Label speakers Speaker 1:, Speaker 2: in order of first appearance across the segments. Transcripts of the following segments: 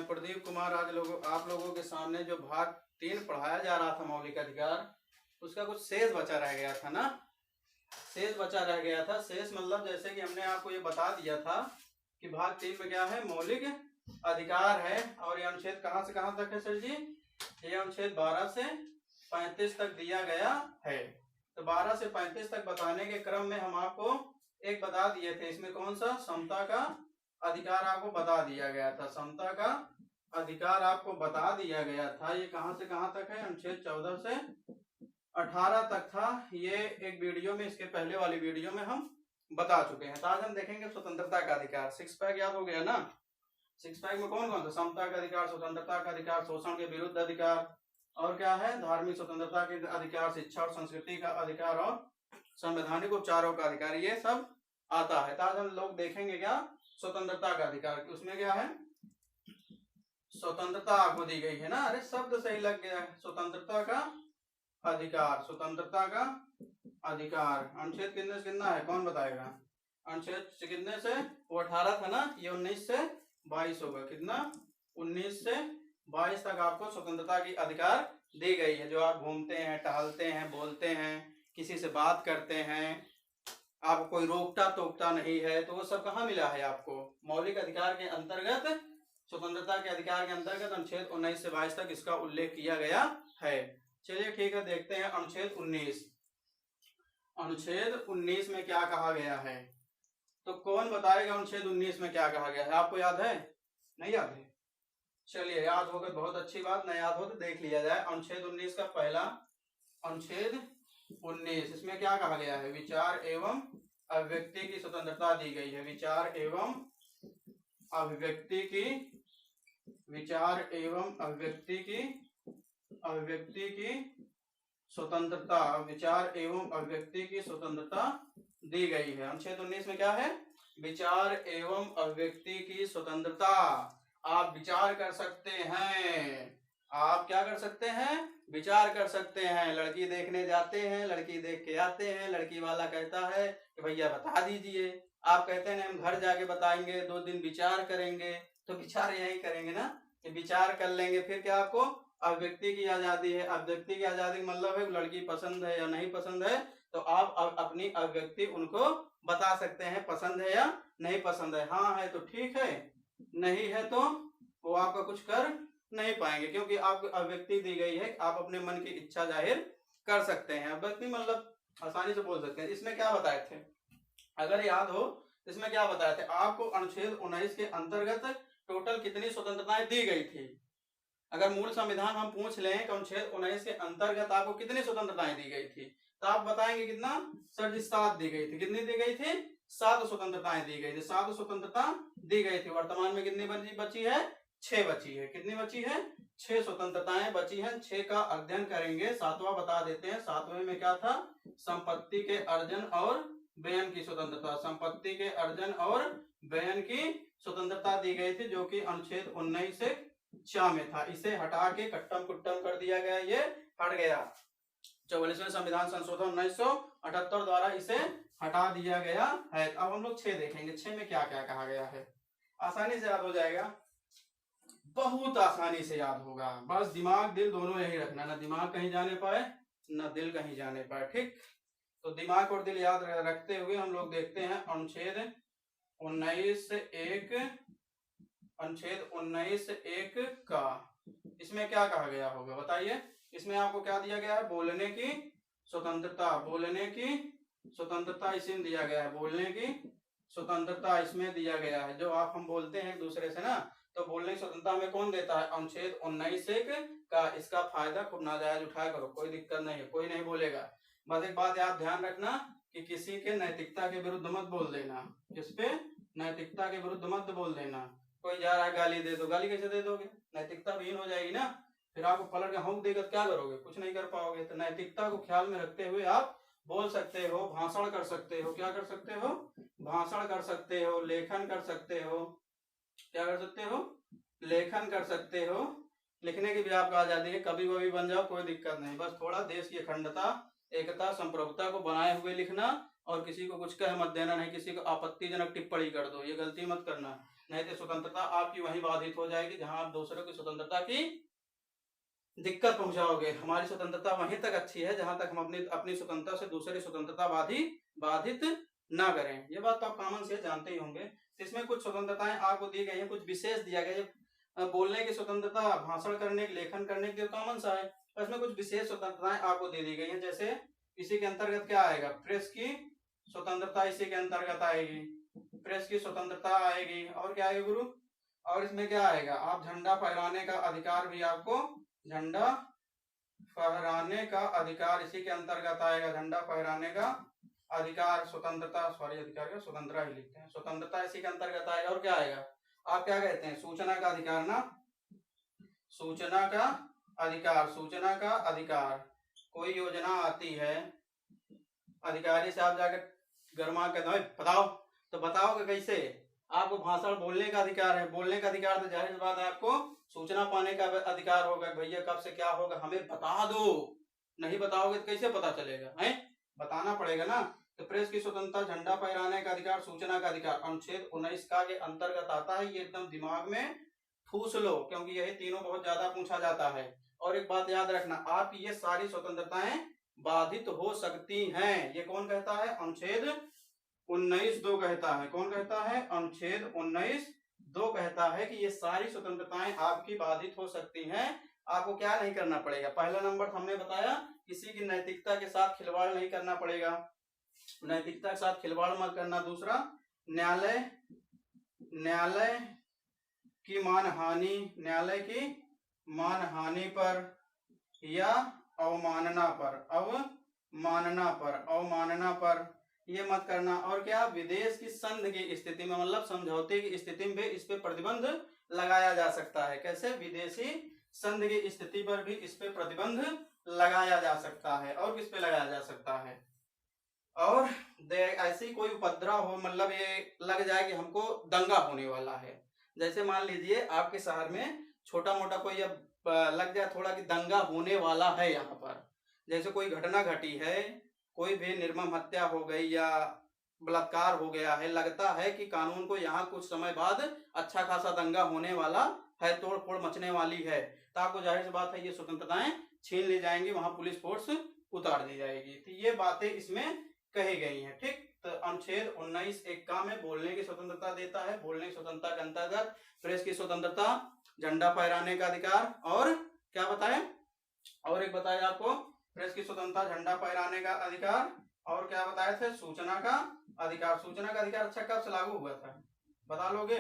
Speaker 1: प्रदीप कुमार आज आप लोगों के सामने जो भाग 3 पढ़ाया जा रहा था मौलिक अधिकार, उसका कुछ शेष बचा रह गया था ना। शेष बचा रह गया था। शेष मतलब जैसे कि हमने आपको ये बता दिया था कि भाग 3 में क्या है, मौलिक अधिकार है। और ये अनुच्छेद कहाँ से कहाँ तक है सर जी? ये अनुच्छेद 12 से 35 तक दिया गया है। तो 12 से 35 तक बताने के क्रम में हम आपको एक बता दिए थे, इसमें कौन सा, समता का अधिकार आपको बता दिया गया था। समता का अधिकार आपको बता दिया गया था। ये कहां से कहां तक है? अनुच्छेद 14 से 18 तक था। ये एक वीडियो में, इसके पहले वाली वीडियो में हम बता चुके हैं। तो आज हम देखेंगे स्वतंत्रता का अधिकार। 6 पैक याद हो गया ना? 6 पैक में कौन कौन था? समता का अधिकार, स्वतंत्रता का अधिकार, शोषण के विरुद्ध अधिकार, और क्या है, धार्मिक स्वतंत्रता के अधिकार, शिक्षा और संस्कृति का अधिकार, और संवैधानिक उपचारों का अधिकार, ये सब आता है। तो आज हम लोग देखेंगे क्या, स्वतंत्रता का अधिकार। उसमें क्या है, स्वतंत्रता आपको दी गई है ना। अरे शब्द सही लग गया है। स्वतंत्रता का अधिकार, स्वतंत्रता का अधिकार अनुच्छेद कितने से कितना है, कौन बताएगा? अनुच्छेद कितने से? वो 18 था ना, ये 19 से 22 होगा। कितना? 19 से 22 तक आपको स्वतंत्रता की अधिकार दी गई है। जो आप घूमते हैं, टहलते हैं, बोलते हैं, किसी से बात करते हैं, आपको कोई रोकता टोकता नहीं है, तो वो सब कहाँ मिला है आपको? मौलिक अधिकार के अंतर्गत, स्वतंत्रता के अधिकार के अंतर्गत अनुच्छेद 19 से 22 तक इसका उल्लेख किया गया है। चलिए ठीक है, देखते हैं अनुच्छेद 19। अनुच्छेद 19 में क्या कहा गया है? तो कौन बताएगा अनुच्छेद 19 में क्या कहा गया है? आपको याद है? नहीं याद है? चलिए, याद होगा बहुत अच्छी बात, नहीं याद हो तो देख लिया जाए। अनुच्छेद 19 का पहला, अनुच्छेद 19, इसमें क्या कहा गया है? विचार एवं अभिव्यक्ति की स्वतंत्रता दी गई है। विचार एवं अभिव्यक्ति की, विचार एवं अभिव्यक्ति की स्वतंत्रता, विचार एवं अभिव्यक्ति की स्वतंत्रता दी गई है। अनुच्छेद 19 में क्या है? विचार एवं अभिव्यक्ति की स्वतंत्रता। आप विचार कर सकते हैं। आप क्या कर सकते हैं? विचार कर सकते हैं। लड़की देखने जाते हैं, लड़की देख के आते हैं, लड़की वाला कहता है कि भैया बता दीजिए। आप कहते हैं हम घर जाके बताएंगे, 2 दिन विचार करेंगे। तो विचार यही करेंगे ना, कि विचार कर लेंगे। फिर क्या आपको अभिव्यक्ति की आजादी है। अभिव्यक्ति की आजादी मतलब है लड़की पसंद है या नहीं पसंद है, तो आप अपनी अभिव्यक्ति उनको बता सकते हैं, पसंद है या नहीं पसंद है। हाँ है तो ठीक है, नहीं है तो वो आपका कुछ कर नहीं पाएंगे, क्योंकि आपको अभिव्यक्ति दी गई है। आप अपने मन की इच्छा जाहिर कर सकते हैं। अभिव्यक्ति मतलब आसानी से बोल सकते हैं। इसमें क्या बताए थे, अगर याद हो, इसमें क्या बताए थे आपको? अनुच्छेद 19 के अंतर्गत टोटल कितनी स्वतंत्रताएं दी गई थी? अगर मूल संविधान हम पूछ लें कि अनुच्छेद 19 के अंतर्गत आपको कितनी स्वतंत्रताएं दी गई थी, तो आप बताएंगे कितना? सर जी 7 दी गई थी। कितनी दी गई थी? 7 स्वतंत्रताएं दी गई थी। 7 स्वतंत्रता दी गई थी। वर्तमान में कितनी बची है? 6 बची है। कितनी बची है? 6 स्वतंत्रताएं बची है। 6 का अध्ययन करेंगे। 7वां बता देते हैं। 7वें में क्या था? संपत्ति के अर्जन और व्ययन की स्वतंत्रता। संपत्ति के अर्जन और व्ययन की स्वतंत्रता दी गई थी, जो कि अनुच्छेद 19 से 4 में था। इसे हटा के कट्टम कुट्टम कर दिया गया, ये हट गया। 44वें संविधान संशोधन 1978 द्वारा इसे हटा दिया गया है। अब हम लोग 6 देखेंगे। 6 में क्या क्या कहा गया है? आसानी से याद हो जाएगा, बहुत आसानी से याद होगा। बस दिमाग दिल दोनों यही रखना, ना दिमाग कहीं जाने पाए ना दिल कहीं जाने पाए। ठीक, तो दिमाग और दिल याद रखते हुए हम लोग देखते हैं अनुच्छेद 19(1), अनुच्छेद 19(1) का इसमें क्या कहा गया होगा बताइए? इसमें आपको क्या दिया गया है? बोलने की स्वतंत्रता। बोलने की स्वतंत्रता इसमें दिया गया है। बोलने की स्वतंत्रता इसमें दिया गया है। जो आप हम बोलते हैं एक दूसरे से ना, तो बोलने की स्वतंत्रता में कौन देता है? अनुच्छेद 19(1) का। इसका फायदा खूब नाजायज उठाया करो, कोई दिक्कत नहीं है, कोई नहीं बोलेगा। बस एक बात याद ध्यान रखना कि किसी के नैतिकता के विरुद्ध मत बोल देना। किस पे? नैतिकता के विरुद्ध मत बोल देना। कोई जा रहा है गाली दे दो, गाली कैसे दे दोगे? नैतिकता विहीन हो जाएगी ना। फिर आपको पलट के हौंक देगा, क्या करोगे? कुछ नहीं कर पाओगे। तो नैतिकता को ख्याल में रखते हुए आप बोल सकते हो, भाषण कर सकते हो। क्या कर सकते हो? भाषण कर सकते हो, लेखन कर सकते हो। क्या कर सकते हो? लेखन कर सकते हो। लिखने की भी आपको आजादी है, कभी कभी बन जाओ, कोई दिक्कत नहीं। बस थोड़ा देश की अखंडता, एकता, संप्रभुता को बनाए हुए लिखना और किसी को कुछ कह मत देना, नहीं किसी को आपत्तिजनक टिप्पणी कर दो, ये गलती मत करना, नहीं तो स्वतंत्रता आपकी वहीं बाधित हो जाएगी जहां आप दूसरों की स्वतंत्रता की दिक्कत पहुंचाओगे। हमारी स्वतंत्रता वहीं तक अच्छी है जहां तक हम अपनी अपनी स्वतंत्रता से दूसरी स्वतंत्रता बाधित ना करें। ये बात तो आप कॉमन से जानते ही होंगे। इसमें कुछ स्वतंत्रताएं आपको दी गई हैं, कुछ विशेष दिया गया है। बोलने की स्वतंत्रता, भाषण करने की, लेखन करने के लिए कॉमन सा है, इसमें कुछ विशेष स्वतंत्रताएं आपको दे दी गई हैं। जैसे इसी के अंतर्गत क्या आएगा, प्रेस की स्वतंत्रता इसी के अंतर्गत आएगी, प्रेस की स्वतंत्रता आएगी। और क्या आएगा गुरु, और इसमें क्या आएगा, आप झंडा फहराने का अधिकार भी, आपको झंडा फहराने का अधिकार इसी के अंतर्गत आएगा, झंडा फहराने का अधिकार, स्वतंत्रता, सॉरी अधिकार का स्वतंत्रता ही लिखते हैं, स्वतंत्रता इसी के अंतर्गत आएगा। और क्या आएगा, आप क्या कहते हैं, सूचना का अधिकार ना, सूचना का अधिकार, सूचना का अधिकार। कोई योजना आती है, अधिकारी से आप जाकर गरमा के बताओ, तो बताओगे कैसे, आपको भाषण बोलने का अधिकार है, बोलने का अधिकार तो जाहिर बात है आपको सूचना पाने का अधिकार होगा, भैया कब से क्या होगा हमें बता दो, नहीं बताओगे तो कैसे पता चलेगा, है बताना पड़ेगा ना। तो प्रेस की स्वतंत्रता, झंडा फहराने का अधिकार, सूचना का अधिकार अनुच्छेद 19 का के अंतर्गत आता है। ये एकदम दिमाग में ठूस लो, क्योंकि यही तीनों बहुत ज्यादा पूछा जाता है। और एक बात याद रखना, आपकी ये सारी स्वतंत्रताएं बाधित हो सकती हैं। ये कौन कहता है, अनुच्छेद 19(2) कहता है, कौन कहता है, अनुच्छेद 19(2) कहता है कि ये सारी स्वतंत्रताएं आपकी बाधित हो सकती हैं। आपको क्या नहीं करना पड़ेगा, पहला नंबर हमने बताया, किसी की नैतिकता के साथ खिलवाड़ नहीं करना पड़ेगा, नैतिकता के साथ खिलवाड़ मत करना। दूसरा, न्यायालय की मानहानि, न्यायालय की मानहानि पर या अवमानना पर ये मत करना। और क्या, विदेश की संधि की स्थिति में, मतलब समझौते की स्थिति में इस पे प्रतिबंध लगाया जा सकता है। कैसे, विदेशी संधि की स्थिति पर भी इस पे प्रतिबंध लगाया जा सकता है। और किस पे लगाया जा सकता है, और ऐसी कोई उपद्रव हो, मतलब ये लग जाए कि हमको दंगा होने वाला है, जैसे मान लीजिए आपके शहर में छोटा मोटा कोई अब लग जाए थोड़ा कि दंगा होने वाला है, यहाँ पर जैसे कोई घटना घटी है, कोई भी निर्मम हत्या हो गई या बलात्कार हो गया है, लगता है कि कानून को यहाँ कुछ समय बाद अच्छा खासा दंगा होने वाला है, तोड़ फोड़ मचने वाली है, तो आपको जाहिर सी बात है ये स्वतंत्रताएं छीन ली जाएंगी, वहां पुलिस फोर्स उतार दी जाएगी। तो ये बातें इसमें कही गई हैं, ठीक। तो अनुच्छेद 19(1) का में बोलने की स्वतंत्रता देता है, बोलने की स्वतंत्रता के अंतर्गत प्रेस की स्वतंत्रता, झंडा फहराने का अधिकार, और क्या बताया, और एक बताया आपको प्रेस की स्वतंत्रता, झंडा फहराने का अधिकार, और क्या बताए थे, सूचना का अधिकार। सूचना का अधिकार अच्छा कब से लागू हुआ था, बता लोगे,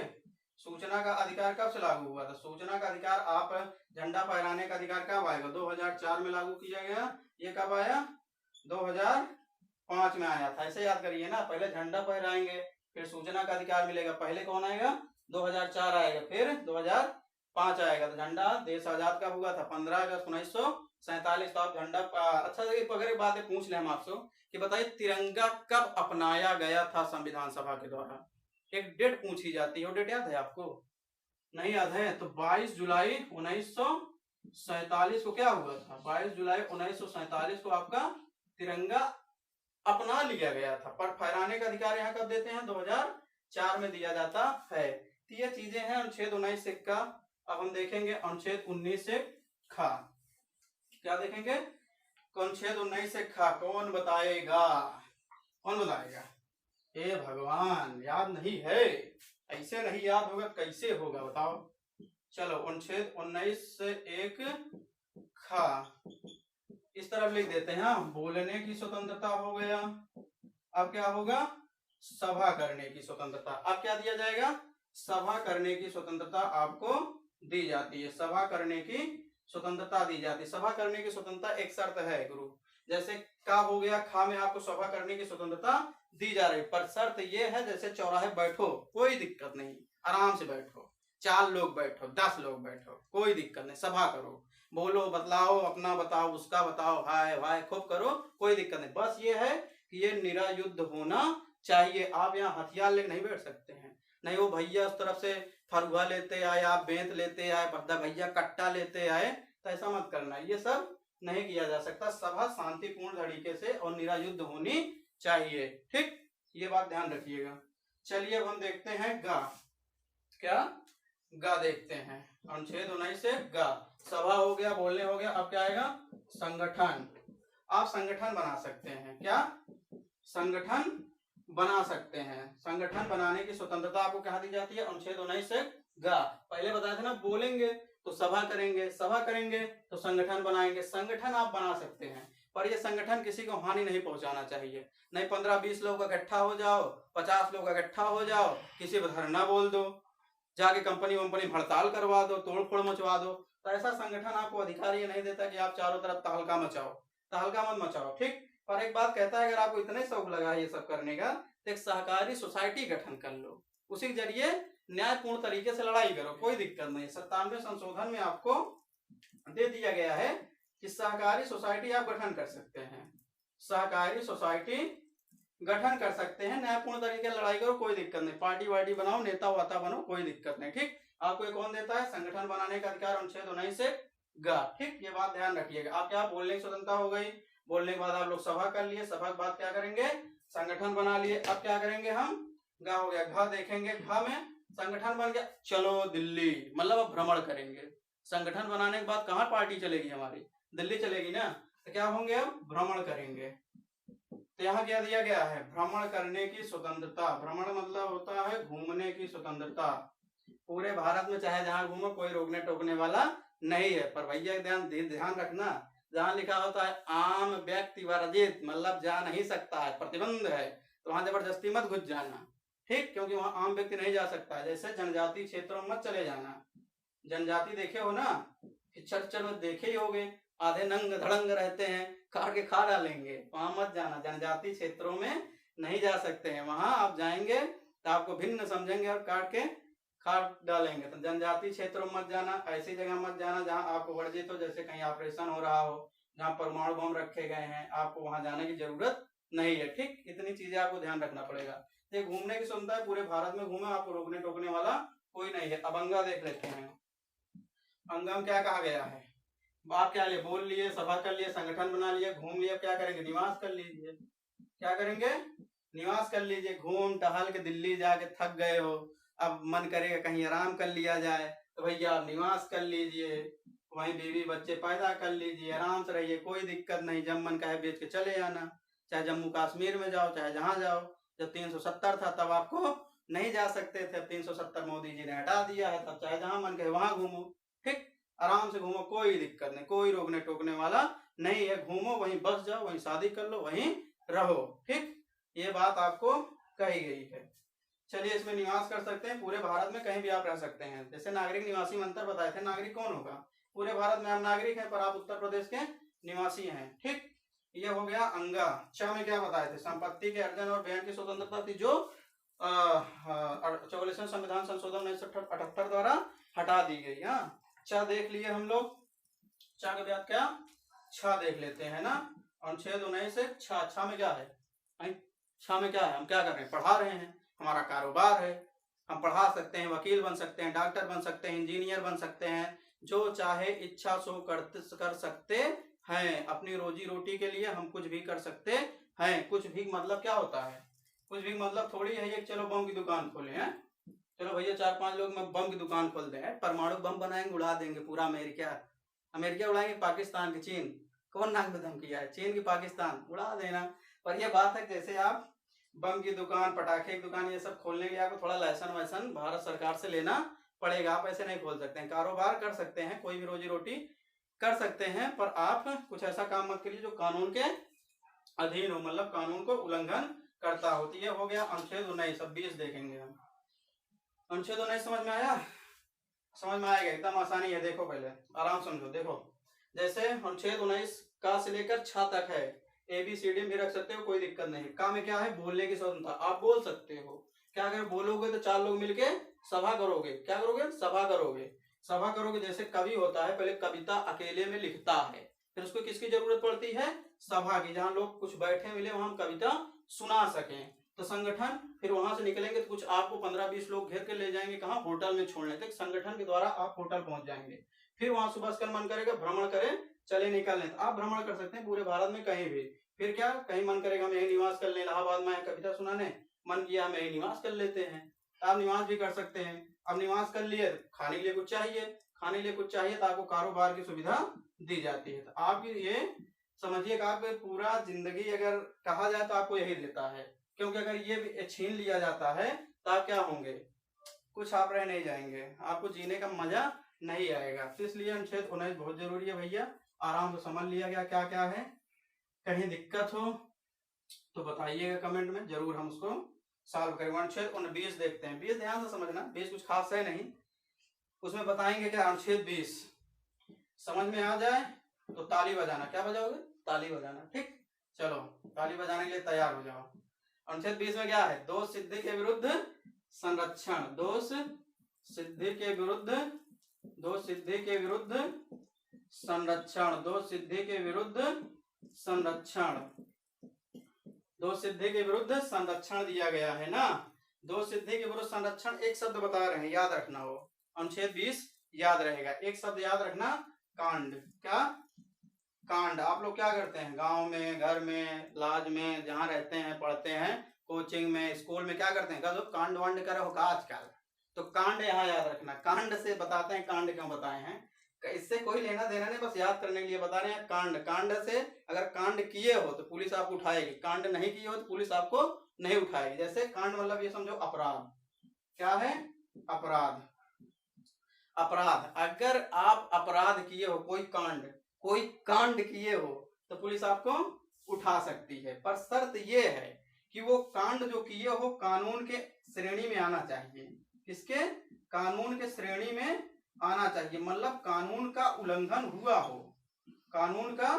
Speaker 1: सूचना का अधिकार कब से लागू हुआ था, सूचना का अधिकार, आप झंडा फहराने का अधिकार कब आएगा, 2004 में लागू किया गया, ये कब आया, 2005 में आया था। ऐसे याद करिए ना, पहले झंडा फहराएंगे फिर सूचना का अधिकार मिलेगा, पहले कौन आएगा, 2004 आएगा, फिर 2005 आएगा। तो झंडा देश आजाद कब हुआ था, 15 अगस्त 1947। तो आप झंडा, अच्छा अगर एक बात पूछ ले हम आपसे कि बताइए तिरंगा कब अपनाया गया था संविधान सभा के द्वारा, एक डेट पूछी जाती है, वो डेट याद है आपको, नहीं याद है, तो 22 जुलाई 1947 को क्या हुआ था, 22 जुलाई 1947 को आपका तिरंगा अपना लिया गया था। पर फहराने का अधिकार यहाँ कब देते हैं, 2004 में दिया जाता है। तो ये चीजें हैं अनुच्छेद 19(1) का। अब हम देखेंगे अनुच्छेद 19(1) खा, क्या देखेंगे, अनुच्छेद 19(1) खा, कौन बताएगा, कौन बताएगा, हे भगवान याद नहीं है, ऐसे नहीं याद होगा कैसे होगा बताओ। चलो अनुच्छेद 19(1) खा इस तरफ लिख देते हैं, बोलने की स्वतंत्रता हो गया। अब क्या होगा, सभा करने की स्वतंत्रता। अब क्या दिया जाएगा, सभा करने की स्वतंत्रता आपको दी जाती है, सभा करने की स्वतंत्रता दी जाती है। सभा करने की स्वतंत्रता एक शर्त है गुरु, जैसे का हो गया, खा में आपको सभा करने की स्वतंत्रता दी जा रही, पर शर्त ये है जैसे चौराहे बैठो कोई दिक्कत नहीं, आराम से बैठो, 4 लोग बैठो, 10 लोग बैठो, कोई दिक्कत नहीं, सभा करो, बोलो, बतलाओ, अपना बताओ, उसका बताओ, हाय हाय खूब करो, कोई दिक्कत नहीं। बस ये है कि ये निरायुद्ध होना चाहिए। आप यहाँ हथियार लेकर नहीं बैठ सकते हैं, नहीं वो भैया उस तरफ से फरुआ लेते आए, आप बेंत लेते आए, बद्दा भैया कट्टा लेते आए, तो ऐसा मत करना, ये सब नहीं किया जा सकता। सभा शांतिपूर्ण तरीके से और निरायुद्ध होनी चाहिए। ठीक, ये बात ध्यान रखिएगा। चलिए अब हम देखते हैं गा। क्या? गा देखते हैं। अनुच्छेद 19 से गा। सभा हो गया, बोलने हो गया, अब क्या आएगा? संगठन। आप संगठन बना सकते हैं। क्या? संगठन बना सकते हैं। संगठन बनाने की स्वतंत्रता आपको कहाँ दी जाती है? अनुच्छेद 19 से गा। पहले बताया था ना, बोलेंगे तो सभा करेंगे, सभा करेंगे तो संगठन बनाएंगे। संगठन आप बना सकते हैं, पर ये संगठन किसी को हानि नहीं पहुंचाना चाहिए। नहीं 15-20 लोग इकट्ठा हो जाओ, 50 लोग इकट्ठा हो जाओ, किसी पर धरना बोल दो, जाके कंपनी वंपनी हड़ताल करवा दो, तोड़ फोड़ मचवा दो। तो ऐसा संगठन आपको अधिकार ये नहीं देता कि आप चारों तरफ तहलका मचाओ। तहलका मत मचाओ। ठीक, पर एक बात कहता है, अगर आपको इतने शौक लगा है ये सब करने का, तो एक सहकारी सोसाइटी गठन कर लो, उसी के जरिए न्यायपूर्ण तरीके से लड़ाई करो, कोई दिक्कत नहीं। 97वें संशोधन में आपको दे दिया गया है कि सहकारी सोसाइटी आप गठन कर सकते हैं। सहकारी सोसाइटी गठन कर सकते हैं, न्यायपूर्ण तरीके से लड़ाई करो, कोई दिक्कत नहीं। पार्टी वार्टी बनाओ, नेता वाता बनो, कोई दिक्कत नहीं। ठीक, आपको ये कौन देता है? संगठन बनाने का अधिकार अनुच्छेद 19 से गा। ठीक, ये बात ध्यान रखिएगा। आप क्या? बोलने की स्वतंत्रता हो गई, बोलने के बाद आप लोग सभा कर लिए, सभा के बाद क्या करेंगे? संगठन बना लिए। अब क्या करेंगे हम? गा हो गया। घ देखेंगे, घ में संगठन बन गया, चलो दिल्ली, मतलब अब भ्रमण करेंगे। संगठन बनाने के बाद कहाँ पार्टी चलेगी हमारी? दिल्ली चलेगी ना। तो क्या होंगे? अब भ्रमण करेंगे। तो यहाँ क्या दिया गया है? भ्रमण करने की स्वतंत्रता। भ्रमण मतलब होता है घूमने की स्वतंत्रता। पूरे भारत में चाहे जहां घूमो, कोई रोकने टोकने वाला नहीं है। पर भैया ध्यान रखना, जहां लिखा होता है आम व्यक्ति वर्जित, मतलब जा नहीं सकता है, प्रतिबंध है, तो वहां जबरदस्ती मत घुस जाना। ठीक, क्योंकि वहां आम व्यक्ति नहीं जा सकता है। जैसे जनजाति क्षेत्रों में मत चले जाना। जनजाति देखे हो ना, पिक्चर में देखे ही होगे, आधे नंग धड़ंग रहते हैं, काट के खा डालेंगे, वहां मत जाना। जनजाति क्षेत्रों में नहीं जा सकते हैं। वहां आप जाएंगे तो आपको भिन्न समझेंगे और काट के खा डालेंगे। तो जनजाति क्षेत्रों में मत जाना। ऐसी जगह मत जाना जहां आपको वर्जित हो, जैसे कहीं ऑपरेशन हो रहा हो, जहां परमाणु बम रखे गए हैं, आपको वहां जाने की जरूरत नहीं है। ठीक, इतनी चीजें आपको ध्यान रखना पड़ेगा। ये घूमने की क्षमता है, पूरे भारत में घूमे, आपको रोकने टोकने वाला कोई नहीं है। अब अंगा देख लेते हैं। अंगा में क्या कहा गया है? आप क्या लिए? बोल लिए, सभा कर लिए, संगठन बना लिए, घूम लिए, क्या करेंगे? निवास कर लीजिए। क्या करेंगे? निवास कर लीजिए। घूम टहल के दिल्ली जाके थक गए हो, अब मन करेगा कहीं आराम कर लिया जाए, तो भैया आप निवास कर लीजिए, वहीं बीवी बच्चे पैदा कर लीजिए, आराम से रहिए, कोई दिक्कत नहीं। जब मन का है बेच के चले आना, चाहे जम्मू कश्मीर में जाओ, चाहे जहां जाओ। जब 370 था तब आपको नहीं जा सकते थे, अब 370 मोदी जी ने हटा दिया है, तब चाहे जहां मन कहे वहां घूमो। ठीक, आराम से घूमो, कोई दिक्कत नहीं, कोई रोकने टोकने वाला नहीं है। घूमो, वहीं बस जाओ, वहीं शादी कर लो, वहीं रहो। ठीक, ये बात आपको कही गई है। चलिए, इसमें निवास कर सकते हैं, पूरे भारत में कहीं भी आप रह सकते हैं। जैसे नागरिक निवासी में अंतर बताए थे, नागरिक कौन होगा? पूरे भारत में आप नागरिक हैं, पर आप उत्तर प्रदेश के निवासी हैं। ठीक, ये हो गया अंगा। च में क्या बताए थे? संपत्ति के अर्जन और बयान की स्वतंत्रता थी, जो 44वें संविधान संशोधन 1978 द्वारा हटा दी गई। हाँ, च देख लिए हम लोग। च के बाद क्या? छ देख लेते हैं ना। अनुच्छेद 19 से छ में क्या है? छ में क्या है? हम क्या कर रहे हैं? पढ़ा रहे हैं, हमारा कारोबार है, हम पढ़ा सकते हैं, वकील बन सकते हैं, डॉक्टर बन सकते हैं, इंजीनियर बन सकते हैं, जो चाहे इच्छा सो कर सकते हैं। अपनी रोजी रोटी के लिए हम कुछ भी कर सकते हैं। कुछ भी मतलब क्या होता है? कुछ भी मतलब थोड़ी है ये चलो बम की दुकान खोले हैं, चलो भैया 4-5 लोग में बम की दुकान खोल दें, परमाणु बम बनाएंगे, उड़ा देंगे पूरा अमेरिका उड़ाएंगे, पाकिस्तान की, चीन, कौन नाक में दम किया है? चीन की पाकिस्तान उड़ा देना। पर यह बात है जैसे आप बम की दुकान, पटाखे की दुकान, ये सब खोलने के लिए आपको थोड़ा लाइसेंस वाइसेंस भारत सरकार से लेना पड़ेगा। आप ऐसे नहीं खोल सकते हैं। कारोबार कर सकते हैं, कोई भी रोजी रोटी कर सकते हैं, पर आप कुछ ऐसा काम मत करिए जो कानून के अधीन हो, मतलब कानून को उल्लंघन करता हो। तो ये हो गया अनुच्छेद 19। 20 देखेंगे हम। अनुच्छेद 19 समझ में आया? समझ में आएगा, एकदम आसानी है। देखो पहले आराम समझो। देखो, जैसे अनुच्छेद 19 का से लेकर छ तक है, ABCD भी रख सकते हो, कोई दिक्कत नहीं। का में क्या है? बोलने की स्वतंत्रता। आप बोल सकते हो। क्या अगर बोलोगे तो 4 लोग मिलके सभा करोगे। क्या करोगे? सभा करोगे। सभा करोगे, जैसे कवि होता है, पहले कविता अकेले में लिखता है, फिर उसको किसकी जरूरत पड़ती है? सभा की, जहाँ लोग कुछ बैठे मिले वहां कविता सुना सकें। तो संगठन, फिर वहां से निकलेंगे तो कुछ आपको 15-20 लोग घेर के ले जाएंगे, कहाँ? होटल में छोड़ने तक। संगठन के द्वारा आप होटल पहुंच जाएंगे। फिर वहां सुबह मन करेगा भ्रमण करें, चले निकलने, तो आप भ्रमण कर सकते हैं पूरे भारत में कहीं भी। फिर क्या, कहीं मन करेगा हम यही निवास कर लें, इलाहाबाद में कविता सुनाने मन किया हम यही निवास कर लेते हैं, तो आप निवास भी कर सकते हैं। अब निवास कर लिए, खाने के लिए कुछ चाहिए, खाने के लिए कुछ चाहिए तो आपको कारोबार की सुविधा दी जाती है। तो आप ये समझिएगा आप पूरा जिंदगी अगर कहा जाए तो आपको यही देता है, क्योंकि अगर ये छीन लिया जाता है तो आप क्या होंगे, कुछ आप रह नहीं जाएंगे, आपको जीने का मजा नहीं आएगा। तो इसलिए अनुच्छेद 19 बहुत जरूरी है भैया, आराम से समझ लिया गया क्या क्या है। कहीं दिक्कत हो तो बताइएगा कमेंट में, जरूर हम उसको सॉल्व करेंगे। अनुच्छेद 19 देखते हैं, 20 ध्यान से समझना, 20 कुछ खास है नहीं, उसमें बताएंगे क्या अनुच्छेद 20 समझ में आ जाए तो ताली बजाना, क्या बजाओगे, ताली बजाना, ठीक। चलो ताली बजाने के लिए तैयार हो जाओ। अनुच्छेद 20 में क्या है, दोष सिद्धि के विरुद्ध संरक्षण, दोष सिद्धि के विरुद्ध, दोष सिद्धि के विरुद्ध संरक्षण, दोष सिद्धि के विरुद्ध संरक्षण, दोष सिद्धि के विरुद्ध संरक्षण दिया गया है ना। दोष सिद्धि के विरुद्ध संरक्षण एक शब्द बता रहे हैं, याद रखना हो, अनुच्छेद 20 याद रहेगा, एक शब्द याद रखना, कांड। क्या, कांड। आप लोग क्या करते हैं गांव में, घर में, लाज में जहां रहते हैं, पढ़ते हैं, कोचिंग में, स्कूल में क्या करते हैं, कल कांड वांड करे हो का आजकल, तो कांड यहाँ याद रखना, कांड से बताते हैं, कांड क्यों बताए हैं, इससे कोई लेना देना नहीं, बस याद करने के लिए बता रहे हैं। कांड, कांड से अगर कांड किए हो तो पुलिस आपको उठाएगी, कांड नहीं किए हो तो पुलिस आपको नहीं उठाएगी। जैसे कांड मतलब ये समझो अपराध, क्या है, अपराध, अपराध। अगर आप अपराध किए हो, कोई कांड किए हो तो पुलिस आपको उठा सकती है, पर शर्त ये है कि वो कांड जो किए हो कानून के श्रेणी में आना चाहिए। किसके, कानून के श्रेणी में आना चाहिए, मतलब कानून का उल्लंघन हुआ हो, कानून का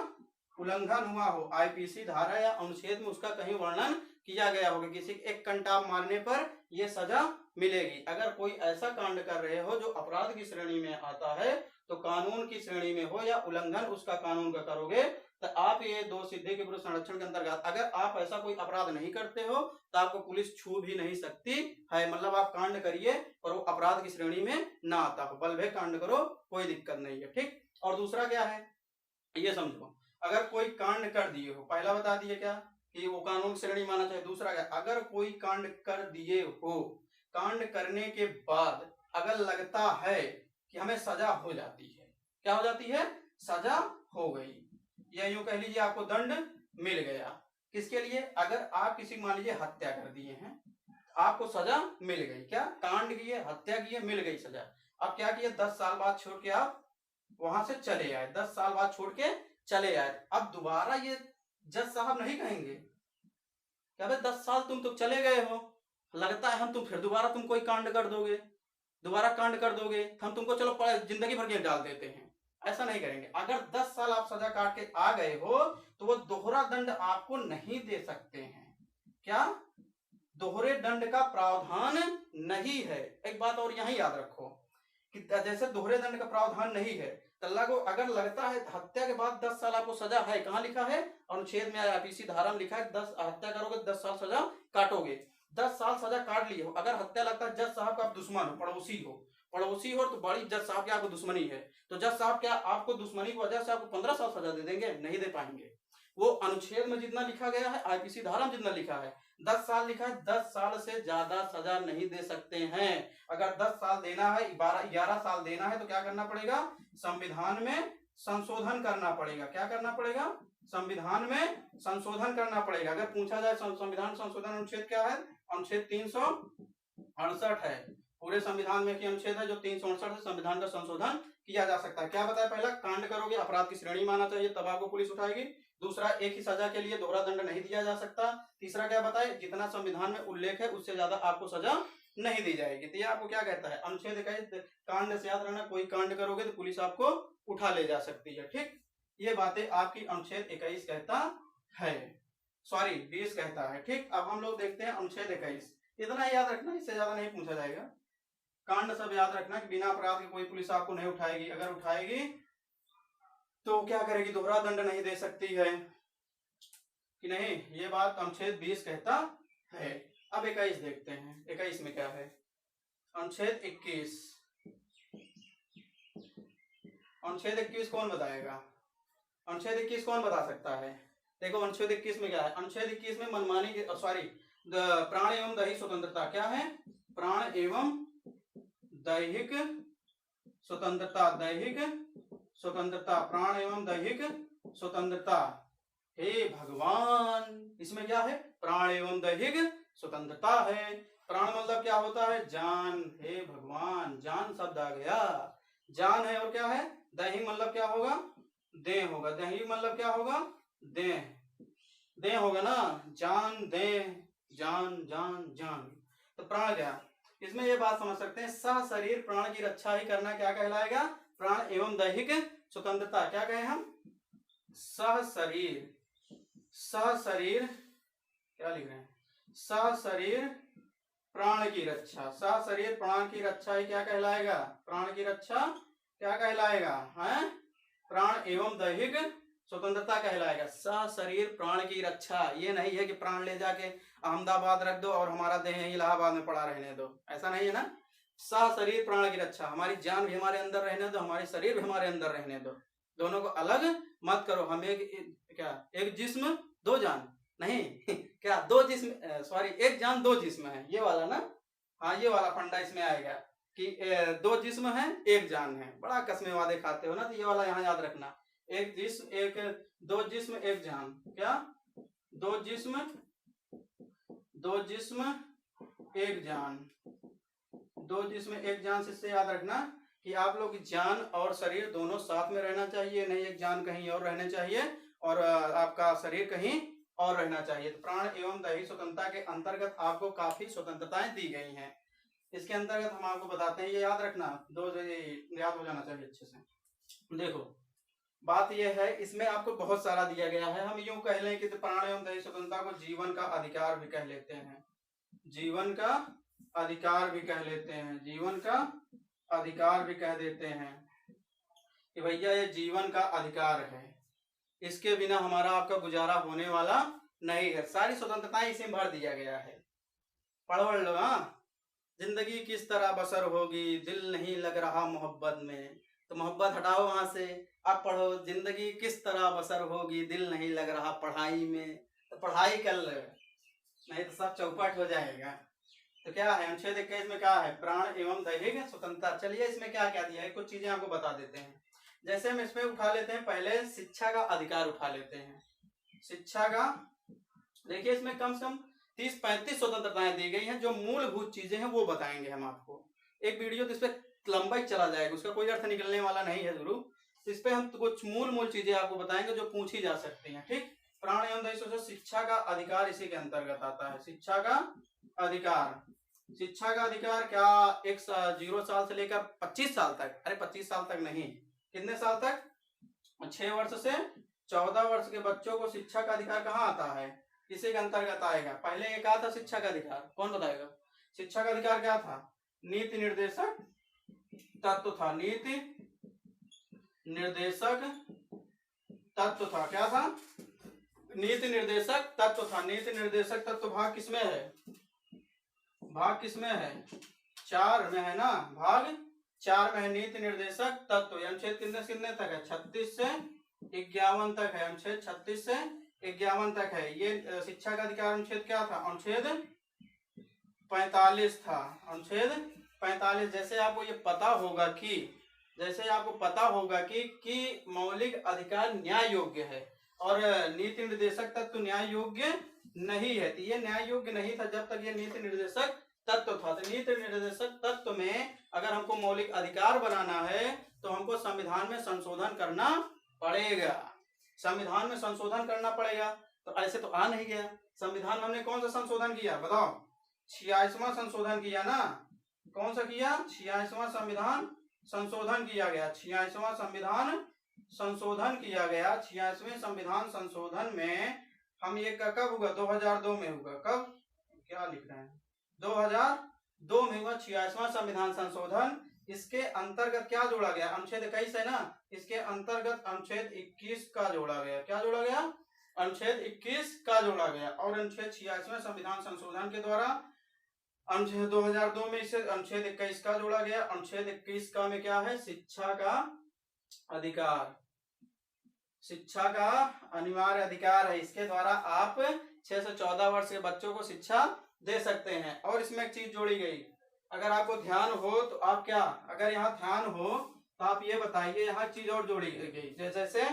Speaker 1: उल्लंघन हुआ हो, आईपीसी धारा या अनुच्छेद में उसका कहीं वर्णन किया गया होगा, किसी एक कंटाप मारने पर यह सजा मिलेगी। अगर कोई ऐसा कांड कर रहे हो जो अपराध की श्रेणी में आता है, तो कानून की श्रेणी में हो या उल्लंघन उसका कानून का करोगे, तो आप ये दोष सिद्धि के विरुद्ध संरक्षण के अंतर्गत, अगर आप ऐसा कोई अपराध नहीं करते हो तो आपको पुलिस छू भी नहीं सकती है, मतलब आप कांड करिए और वो अपराध की श्रेणी में ना आता हो, बलभे कांड करो कोई दिक्कत नहीं है, ठीक। और दूसरा क्या है ये समझो, अगर कोई कांड कर दिए हो, पहला बता दिए क्या कि वो कानून श्रेणी माना चाहिए, दूसरा क्या, अगर कोई कांड कर दिए हो, कांड करने के बाद अगर लगता है कि हमें सजा हो जाती है, क्या हो जाती है, सजा हो गई, या यूं कह लीजिए आपको दंड मिल गया, किसके लिए, अगर आप किसी मान लीजिए हत्या कर दिए हैं, आपको सजा मिल गई, क्या, कांड किए, हत्या किए, मिल गई सजा। अब क्या किए, 10 साल बाद छोड़ के आप वहां से चले आए, 10 साल बाद छोड़ के चले आए, अब दोबारा ये जज साहब नहीं कहेंगे क्या भाई 10 साल तुम तो चले गए हो, लगता है हम तुम फिर दोबारा तुम कोई कांड कर दोगे, दोबारा कांड कर दोगे, हम तुमको चलो जिंदगी भर जेल डाल देते हैं, ऐसा नहीं करेंगे। अगर 10 साल आप सजा काट के आ गए हो तो वो दोहरा दंड आपको नहीं दे सकते हैं, क्या, दोहरे दंड का प्रावधान नहीं है। एक बात और यही याद रखो कि जैसे दोहरे दंड का प्रावधान नहीं है, तो अगर लगता है हत्या के बाद 10 साल आपको सजा है, कहाँ लिखा है, अनुच्छेद में आईपीसी धारा में लिखा है 10 हत्या करोगे 10 साल सजा काटोगे, 10 साल सजा काट लिए हो, अगर हत्या लगता है जज साहब का आप दुश्मन हो, पड़ोसी हो, पड़ोसी हो तो बड़ी जज साहब की आपको दुश्मनी है, तो जज साहब क्या आपको दुश्मनी की वजह से आपको 15 साल सजा दे देंगे, नहीं दे पाएंगे। वो अनुच्छेद में जितना लिखा गया है, आईपीसी धारा में जितना लिखा है 10 साल लिखा है, 10 साल से ज्यादा सजा नहीं दे सकते हैं। अगर 10 साल देना है, 11 साल देना है तो क्या करना पड़ेगा, संविधान में संशोधन करना पड़ेगा, क्या करना पड़ेगा, संविधान में संशोधन करना पड़ेगा। अगर पूछा जाए संविधान संशोधन अनुच्छेद क्या है, अनुच्छेद 368 है, पूरे संविधान में अनुच्छेद है जो 368 है, संविधान का संशोधन किया जा सकता है। क्या बताया, पहला कांड करोगे अपराध की श्रेणी माना चाहिए तब आपको पुलिस उठाएगी, दूसरा एक ही सजा के लिए दोहरा दंड नहीं दिया जा सकता, तीसरा क्या बताए, जितना संविधान में उल्लेख है उससे ज्यादा आपको सजा नहीं दी जाएगी। तो ये आपको क्या कहता है, अनुच्छेद 21 कांड से याद रखना, कोई कांड करोगे तो पुलिस आपको उठा ले जा सकती है, ठीक। ये बातें आपकी अनुच्छेद 21 कहता है, सॉरी 20 कहता है, ठीक। अब हम लोग देखते हैं अनुच्छेद 21, इतना याद रखना, इससे ज्यादा नहीं पूछा जाएगा। कांड सब याद रखना कि बिना अपराध के कोई पुलिस आपको नहीं उठाएगी, अगर उठाएगी तो क्या करेगी, दोहरा दंड नहीं दे सकती है कि नहीं, ये बात अनुच्छेद 20 कहता है। अब 21 देखते हैं, 21 में क्या है, अनुच्छेद 21, अनुच्छेद 21 कौन बताएगा, अनुच्छेद 21 कौन बता सकता है, देखो अनुच्छेद 21 में क्या है, अनुच्छेद 21 में मनमानी की सॉरी प्राण एवं दैहिक स्वतंत्रता क्या है, प्राण एवं दैहिक स्वतंत्रता, दैहिक स्वतंत्रता, प्राण एवं दैहिक स्वतंत्रता। हे भगवान, इसमें क्या है, प्राण एवं दैहिक स्वतंत्रता है। प्राण मतलब क्या होता है, जान। हे भगवान, जान शब्द आ गया, जान है। और क्या है, दैहिक मतलब क्या होगा, देह होगा। दैहिक मतलब क्या होगा, देह, देह होगा ना, जान देह, जान जान जान। तो प्राण क्या, इसमें ये बात समझ सकते हैं, सह शरीर प्राण की रक्षा ही करना क्या कहलाएगा, प्राण एवं दैहिक स्वतंत्रता। क्या कहें हम, सह शरीर, सह शरीर क्या लिख रहे हैं, सह शरीर प्राण की रक्षा, सह शरीर प्राण की रक्षा ही क्या कहलाएगा, प्राण की रक्षा क्या कहलाएगा, है प्राण एवं दैहिक स्वतंत्रता कहलाएगा। सह शरीर प्राण की रक्षा, ये नहीं है कि प्राण ले जाके अहमदाबाद रख दो और हमारा देह इलाहाबाद में पड़ा रहने दो, ऐसा नहीं है ना। सह शरीर प्राण की रक्षा, हमारी जान भी हमारे अंदर रहने दो, हमारी शरीर भी हमारे अंदर रहने दो, दोनों को अलग मत करो। हम एक जिस्म दो जान नहीं क्या, दो जिस्म सॉरी एक जान दो जिस्म है, ये वाला ना, हाँ ये वाला फंडा इसमें आएगा कि दो जिस्म है एक जान है। बड़ा कसमे वादे खाते हो ना, तो ये वाला यहाँ याद रखना, एक जिस्म एक, दो जिस्म एक जान, क्या, दो जिस्म एक जान, दो जिस्म एक जान से इससे याद रखना कि आप लोग जान और शरीर दोनों साथ में रहना चाहिए, नहीं एक जान कहीं और रहने चाहिए और आपका शरीर कहीं और रहना चाहिए। तो प्राण एवं दैहिक स्वतंत्रता के अंतर्गत आपको काफी स्वतंत्रताएं दी गई हैं। इसके अंतर्गत हम आपको बताते हैं, ये याद रखना, दो याद हो जाना चाहिए अच्छे से। देखो बात यह है, इसमें आपको बहुत सारा दिया गया है। हम यूं कह लें कि प्राण एवं दैहिक स्वतंत्रता को जीवन का अधिकार भी कह लेते हैं, जीवन का अधिकार भी कह लेते हैं, जीवन का अधिकार भी कह देते हैं कि भैया ये जीवन का अधिकार है, इसके बिना हमारा आपका गुजारा होने वाला नहीं है। सारी स्वतंत्रताएं इसी में भर दिया गया है, पढ़ लो। हाँ, जिंदगी किस तरह बसर होगी, दिल नहीं लग रहा मोहब्बत में, तो मोहब्बत हटाओ वहां से, अब पढ़ो, जिंदगी किस तरह बसर होगी, दिल नहीं लग रहा पढ़ाई में, तो पढ़ाई कर लो, नहीं तो सब चौपट हो जाएगा। तो क्या है, अनुच्छेद 21 में क्या है, प्राण एवं दैहिक स्वतंत्रता। चलिए इसमें क्या क्या दिया है, कुछ चीजें आपको बता देते हैं। जैसे हम इसमें उठा लेते हैं, पहले शिक्षा का अधिकार उठा लेते हैं। शिक्षा का, देखिए इसमें कम से कम 30-35 स्वतंत्रताएं दी गई हैं, जो मूलभूत चीजें हैं वो बताएंगे हम आपको। एक वीडियो तो इस पर लंबा ही चला जाएगा, उसका कोई अर्थ निकलने वाला नहीं है जरूर। इस पे हम कुछ मूल चीजें आपको बताएंगे जो पूछी जा सकती हैं, ठीक। प्राण एवं दैहिक शिक्षा का अधिकार इसी के अंतर्गत आता है। शिक्षा का अधिकार, शिक्षा का अधिकार क्या, 0 साल से लेकर 25 साल तक, अरे 25 साल तक नहीं, कितने साल तक, 6 वर्ष से 14 वर्ष के बच्चों को शिक्षा का अधिकार कहाँ आता है, इसी के अंतर्गत आएगा। पहले एक क्या था शिक्षा का अधिकार, कौन बताएगा, शिक्षा का अधिकार क्या था, नीति निर्देशक तत्व था, नीति निर्देशक तत्व था, क्या था, नीति निर्देशक तत्व था। नीति निर्देशक तत्व भाग किसमें है, भाग किसमें है, 4 में है ना, भाग 4 में है नीति निर्देशक तत्व। अनुच्छेद कितने तक है, 36 से 51 तक है, अनुच्छेद 36 से 51 तक है। ये शिक्षा का अधिकार अनुच्छेद क्या था, अनुच्छेद 45 था, अनुच्छेद 45। जैसे आपको ये पता होगा कि, जैसे आपको पता होगा कि मौलिक अधिकार न्याय योग्य है और नीति निर्देशक तत्व न्याय योग्य नहीं है, तो ये न्याय योग्य नहीं था जब तक ये नीति निर्देशक तत्व था। तो नीति निर्देशक तत्व में अगर हमको मौलिक अधिकार बनाना है तो हमको संविधान में संशोधन करना पड़ेगा, संविधान में संशोधन करना पड़ेगा। तो ऐसे तो आ नहीं गया, संविधान में हमने कौन सा संशोधन किया बताओ, 86वां संशोधन किया ना, कौन सा किया, 86वां संविधान संशोधन किया गया, 86वां संविधान संशोधन किया गया। 86वें संविधान संशोधन में हम ये कब हुआ, 2002 में हुआ, कब, क्या लिख रहे हैं, 2002 में हुआ 86वां संविधान संशोधन। इसके अंतर्गत क्या जोड़ा गया, अनुच्छेद 21 है ना, इसके अंतर्गत अनुच्छेद 21 का जोड़ा गया, क्या जोड़ा गया, अनुच्छेद 21 का जोड़ा गया। और अनुच्छेद 86वें संविधान संशोधन के द्वारा अनुच्छेद 2002 में इसे अनुच्छेद 21 का जोड़ा गया। अनुच्छेद 21 का में क्या है, शिक्षा का अधिकार, शिक्षा का अनिवार्य अधिकार है। इसके द्वारा आप 6 से 14 वर्ष के बच्चों को शिक्षा दे सकते हैं। और इसमें एक चीज जोड़ी गई, अगर आपको ध्यान हो तो आप क्या, अगर यहाँ ध्यान हो तो आप ये बताइए, यहाँ चीज और जोड़ी गई, जैसे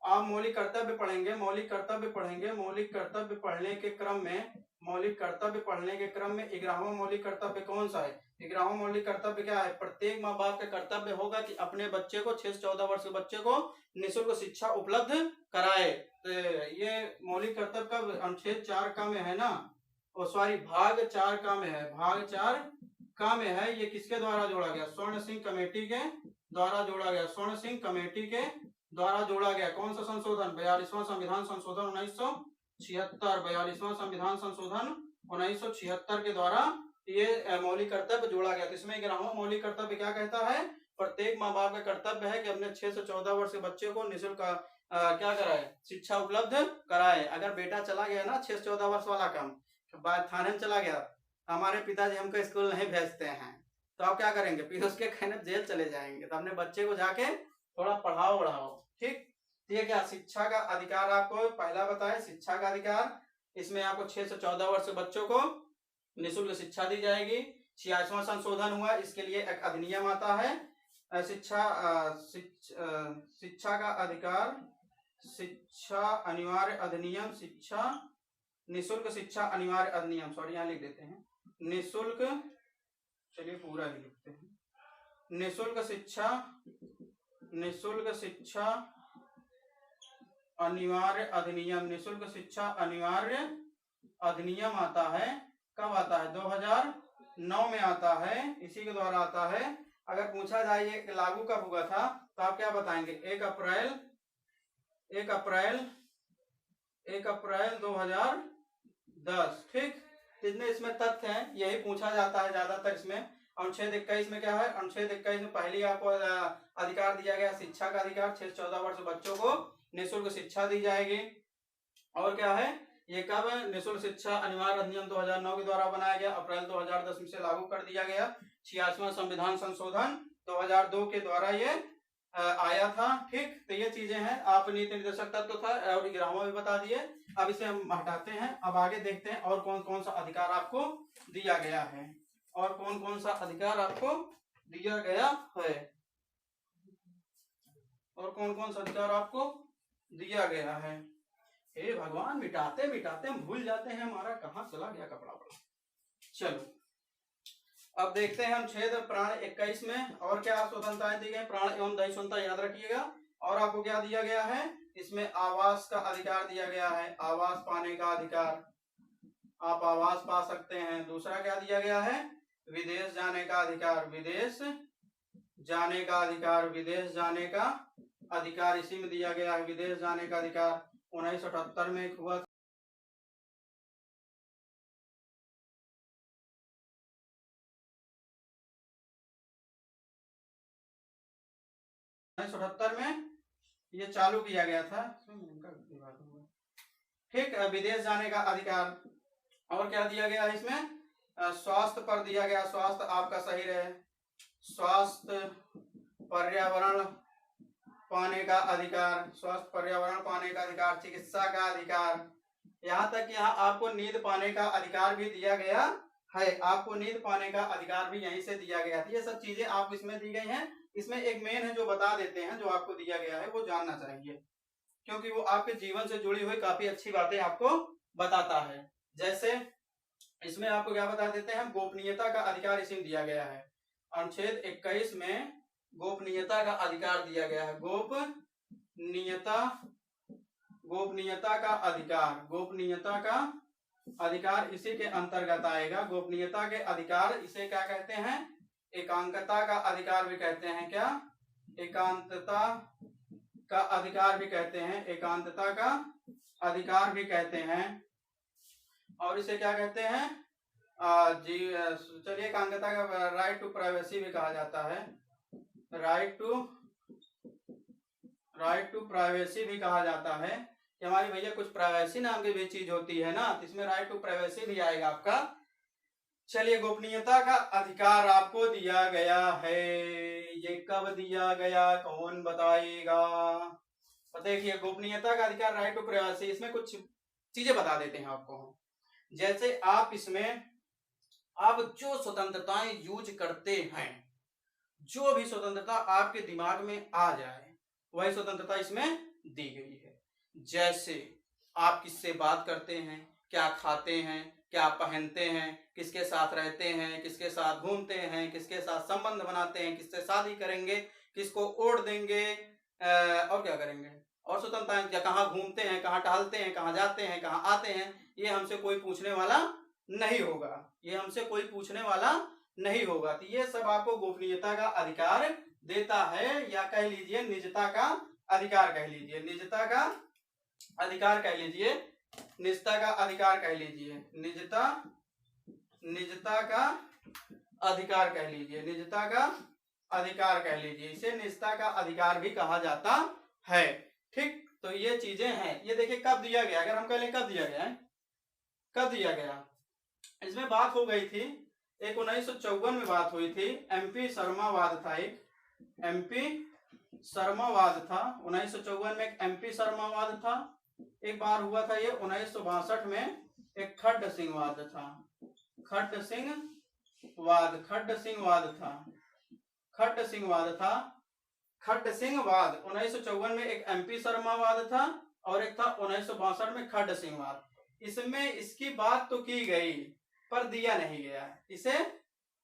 Speaker 1: आप मौलिक कर्तव्य पढ़ेंगे, मौलिक कर्तव्य पढ़ेंगे, मौलिक कर्तव्य पढ़ने के क्रम में, मौलिक कर्तव्य पढ़ने के क्रम में 11वां मौलिक कर्तव्य कौन सा है? 11वां मौलिक कर्तव्य क्या है? प्रत्येक माँ बाप का कर्तव्य होगा कि अपने बच्चे को, 6 से 14 वर्ष के बच्चे को निःशुल्क शिक्षा उपलब्ध कराए। तो ये मौलिक कर्तव्य का अनुच्छेद 4 का में है ना, सॉरी भाग 4 का में है, भाग 4 का में है। ये किसके द्वारा जोड़ा गया? स्वर्ण सिंह कमेटी के द्वारा जोड़ा गया, स्वर्ण सिंह कमेटी के द्वारा जोड़ा गया। कौन सा संशोधन? 42वां संविधान संशोधन 1976, 42वां संविधान संशोधन 1976 के द्वारा ये मौलिक कर्तव्य जोड़ा गया। तो इसमें 11वां मौलिक कर्तव्य क्या कहता है? प्रत्येक माँ बाप का कर्तव्य है कि अपने 6 से 14 वर्ष के बच्चे को निःशुल्क क्या कराए? शिक्षा उपलब्ध कराए। अगर बेटा चला गया ना 6 से 14 वर्ष वाला काम, बाद थाने में चला गया, हमारे पिताजी हमको स्कूल नहीं भेजते हैं, तो आप क्या करेंगे? फिर उसके कहने जेल चले जाएंगे। तो अपने बच्चे को जाके थोड़ा पढ़ाओ बढ़ाओ, ठीक। ये क्या शिक्षा का अधिकार आपको पहला बताए, शिक्षा का अधिकार। इसमें आपको 6 से 14 वर्ष के बच्चों को निःशुल्क शिक्षा दी जाएगी। 86वां संशोधन हुआ, इसके लिए एक अधिनियम आता है, शिक्षा का अधिकार, शिक्षा अनिवार्य अधिनियम, शिक्षा निःशुल्क शिक्षा अनिवार्य अधिनियम, सॉरी यहाँ लिख देते हैं निःशुल्क, चलिए पूरा ही लिखते हैं, निःशुल्क शिक्षा, निःशुल्क शिक्षा अनिवार्य अधिनियम, निःशुल्क शिक्षा अनिवार्य अधिनियम आता है। कब आता है? 2009 में आता है, इसी के द्वारा आता है। अगर पूछा जाए ये लागू कब हुआ था तो आप क्या बताएंगे? 1 अप्रैल 2010, ठीक। जितने इसमें तथ्य हैं यही पूछा जाता है ज्यादातर। इसमें अनुच्छेद 21 में क्या है? अनुच्छेद 21 में पहली आपको अधिकार दिया गया शिक्षा का अधिकार, 6 से 14 वर्ष बच्चों को निःशुल्क शिक्षा दी जाएगी। और क्या है? ये कब निःशुल्क शिक्षा अनिवार्य अधिनियम 2009 के द्वारा बनाया गया, अप्रैल 2010 में से लागू कर दिया गया। 86वां संविधान संशोधन 2002 के द्वारा ये आया था, ठीक। तो ये चीजें हैं, आप नीति निर्देशक तत्व था और 11वां भी बता दिए। अब इसे हम हटाते हैं, अब आगे देखते हैं और कौन कौन सा अधिकार आपको दिया गया है, और कौन कौन सा अधिकार आपको दिया गया है, और कौन कौन सा अधिकार आपको दिया गया है। हे भगवान, मिटाते मिटाते हम भूल जाते हैं, हमारा कहाँ चला गया कपड़ा बड़ा। चलो अब देखते हैं अनुच्छेद प्राण 21 में और क्या स्वतंत्रताएं दी गई। प्राण एवं दही स्वतंत्रता याद रखिएगा। और आपको क्या दिया गया है? इसमें आवास का अधिकार दिया गया है, आवास पाने का अधिकार, आप आवास पा सकते हैं। दूसरा क्या दिया गया है? विदेश जाने का अधिकार, विदेश जाने का अधिकार, विदेश जाने का अधिकार इसी में दिया गया है, विदेश जाने का अधिकार 1978 में हुआ। 1978 में ये चालू किया गया था, ठीक। विदेश जाने का अधिकार। और क्या दिया गया है इसमें? स्वास्थ्य पर दिया गया, स्वास्थ्य आपका सही रहे, स्वास्थ्य पर्यावरण पाने का अधिकार, स्वास्थ्य पर्यावरण पाने का अधिकार, चिकित्सा का अधिकार, यहाँ तक यहाँ आपको नींद पाने का अधिकार भी दिया गया है, आपको नींद पाने का अधिकार भी यहीं से दिया गया था। ये सब चीजें आप इसमें दी गई हैं। इसमें एक मेन है जो बता देते हैं, जो आपको दिया गया है वो जानना चाहिए, क्योंकि वो आपके जीवन से जुड़ी हुई काफी अच्छी बातें आपको बताता है। जैसे इसमें आपको क्या बता देते हैं? गोपनीयता का अधिकार इसी में दिया गया है, अनुच्छेद 21 में गोपनीयता का अधिकार दिया गया है, गोपनीयता, गोपनीयता का अधिकार, गोपनीयता का अधिकार इसी के अंतर्गत आएगा। गोपनीयता के अधिकार इसे क्या कहते हैं? एकांकता का अधिकार भी कहते हैं। क्या? एकांतता का अधिकार भी कहते हैं, एकांतता का अधिकार भी कहते हैं। और इसे क्या कहते हैं? चलिए एकांकता का राइट टू प्राइवेसी भी कहा जाता है, राइट टू प्राइवेसी भी कहा जाता है कि हमारी भैया कुछ प्राइवेसी नाम की भी चीज होती है ना, तो इसमें राइट टू प्राइवेसी भी आएगा आपका। चलिए गोपनीयता का अधिकार आपको दिया गया है, ये कब दिया गया कौन बताएगा? तो देखिए गोपनीयता का अधिकार, राइट टू प्राइवेसी, इसमें कुछ चीजें बता देते हैं आपको हम। जैसे आप इसमें आप जो स्वतंत्रताएं यूज करते हैं, जो भी स्वतंत्रता आपके दिमाग में आ जाए वही स्वतंत्रता इसमें दी गई है। जैसे आप किससे बात करते हैं, क्या खाते हैं, क्या पहनते हैं, किसके साथ रहते हैं, किसके साथ घूमते हैं, किसके साथ संबंध बनाते हैं, किससे शादी करेंगे, किसको वोट देंगे, और क्या करेंगे, और स्वतंत्रताएं, या कहाँ घूमते हैं, कहाँ टहलते हैं, कहाँ जाते हैं, कहाँ आते हैं, ये हमसे कोई पूछने वाला नहीं होगा, ये हमसे कोई पूछने वाला नहीं होगा। तो ये सब आपको गोपनीयता का अधिकार देता है, या कह लीजिए निजता का अधिकार कह लीजिए, निजता का अधिकार कह लीजिए, निजता का अधिकार कह लीजिए, निजता का अधिकार कह लीजिए, निजता का अधिकार कह लीजिए, इसे निजता का अधिकार भी कहा जाता है। ठीक, तो ये चीजें हैं। ये देखिए कब दिया गया, अगर हम कह लें कब दिया गया है, कब दिया गया, इसमें बात हो गई थी एक 1954 में बात हुई थी, एमपी शर्मावाद था, एक एमपी शर्मावाद था 1954 में, एक एमपी शर्मावाद था। एक बार हुआ था ये 1962 में, एक खड्ड सिंह वाद था, खड्ड सिंह वाद, खड्ड सिंह वाद था, खड्ड सिंह वाद था, खड्ड सिंह वाद 1954 में एक एमपी शर्मावाद था, और एक था 1962 में खड्ड सिंह वाद। इसमें इसकी बात तो की गई पर दिया नहीं गया, इसे